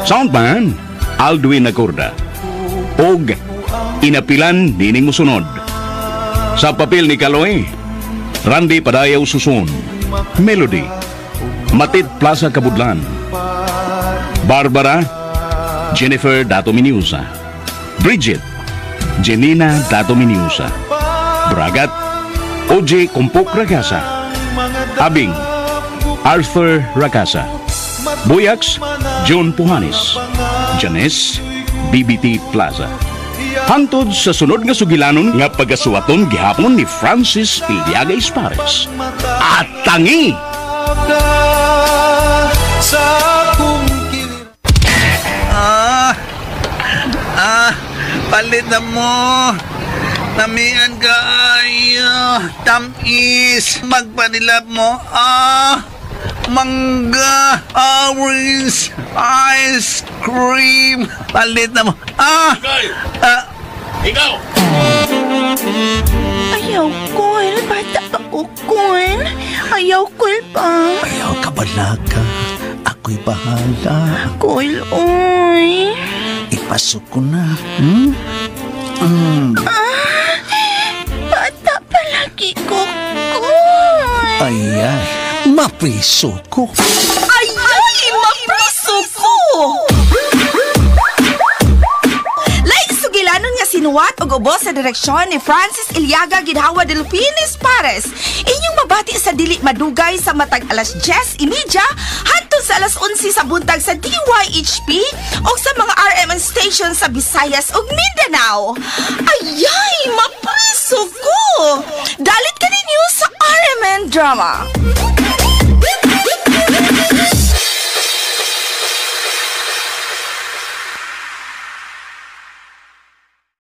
Soundman, Aldwin Nakurda. Og inapilan nining musunod. Sa papel ni Kaloy, Randy Padayaw Susun. Melody, Matid Plaza Kabudlan. Barbara, Jennifer Dato Miniusa. Bridget, Janina Dato Miniusa. Bragat, OJ Kumpok Ragasa. Abing, Arthur Ragasa. Buyaks, John Puhanis. Janes, BBT Plaza. Hantod sa sunod nga sugilanon nga pagasuwaton gihapon ni Francis Iliaga Espares. At tangi! sa akong palit na mo. Namian ka ay tamis. Magpanilap mo. Mangga, orange, ice cream. Palit na mo. Ikaw! Ayaw, Koel. Bata ka ko, Koel. Ayaw, Koel pa. Ayaw ka balaga. Ako'y bahala. Koel, oy. Ipasok ko na. Bata palagi ko, Koel. Ay, mapriso ko. Ay, mapriso ko! Sugilanon nga sinuwat og ubos sa direksyon ni Francis Iliaga Ginhawa Delfin Espares. Inyong mabati sa dili madugay sa matag alas 10:30 hantod sa alas 11 sa buntag sa DYHP o sa mga RMN stations sa Visayas ug Mindanao. Ayay, mapriso ko! Dalit ka ninyo sa RMN Drama.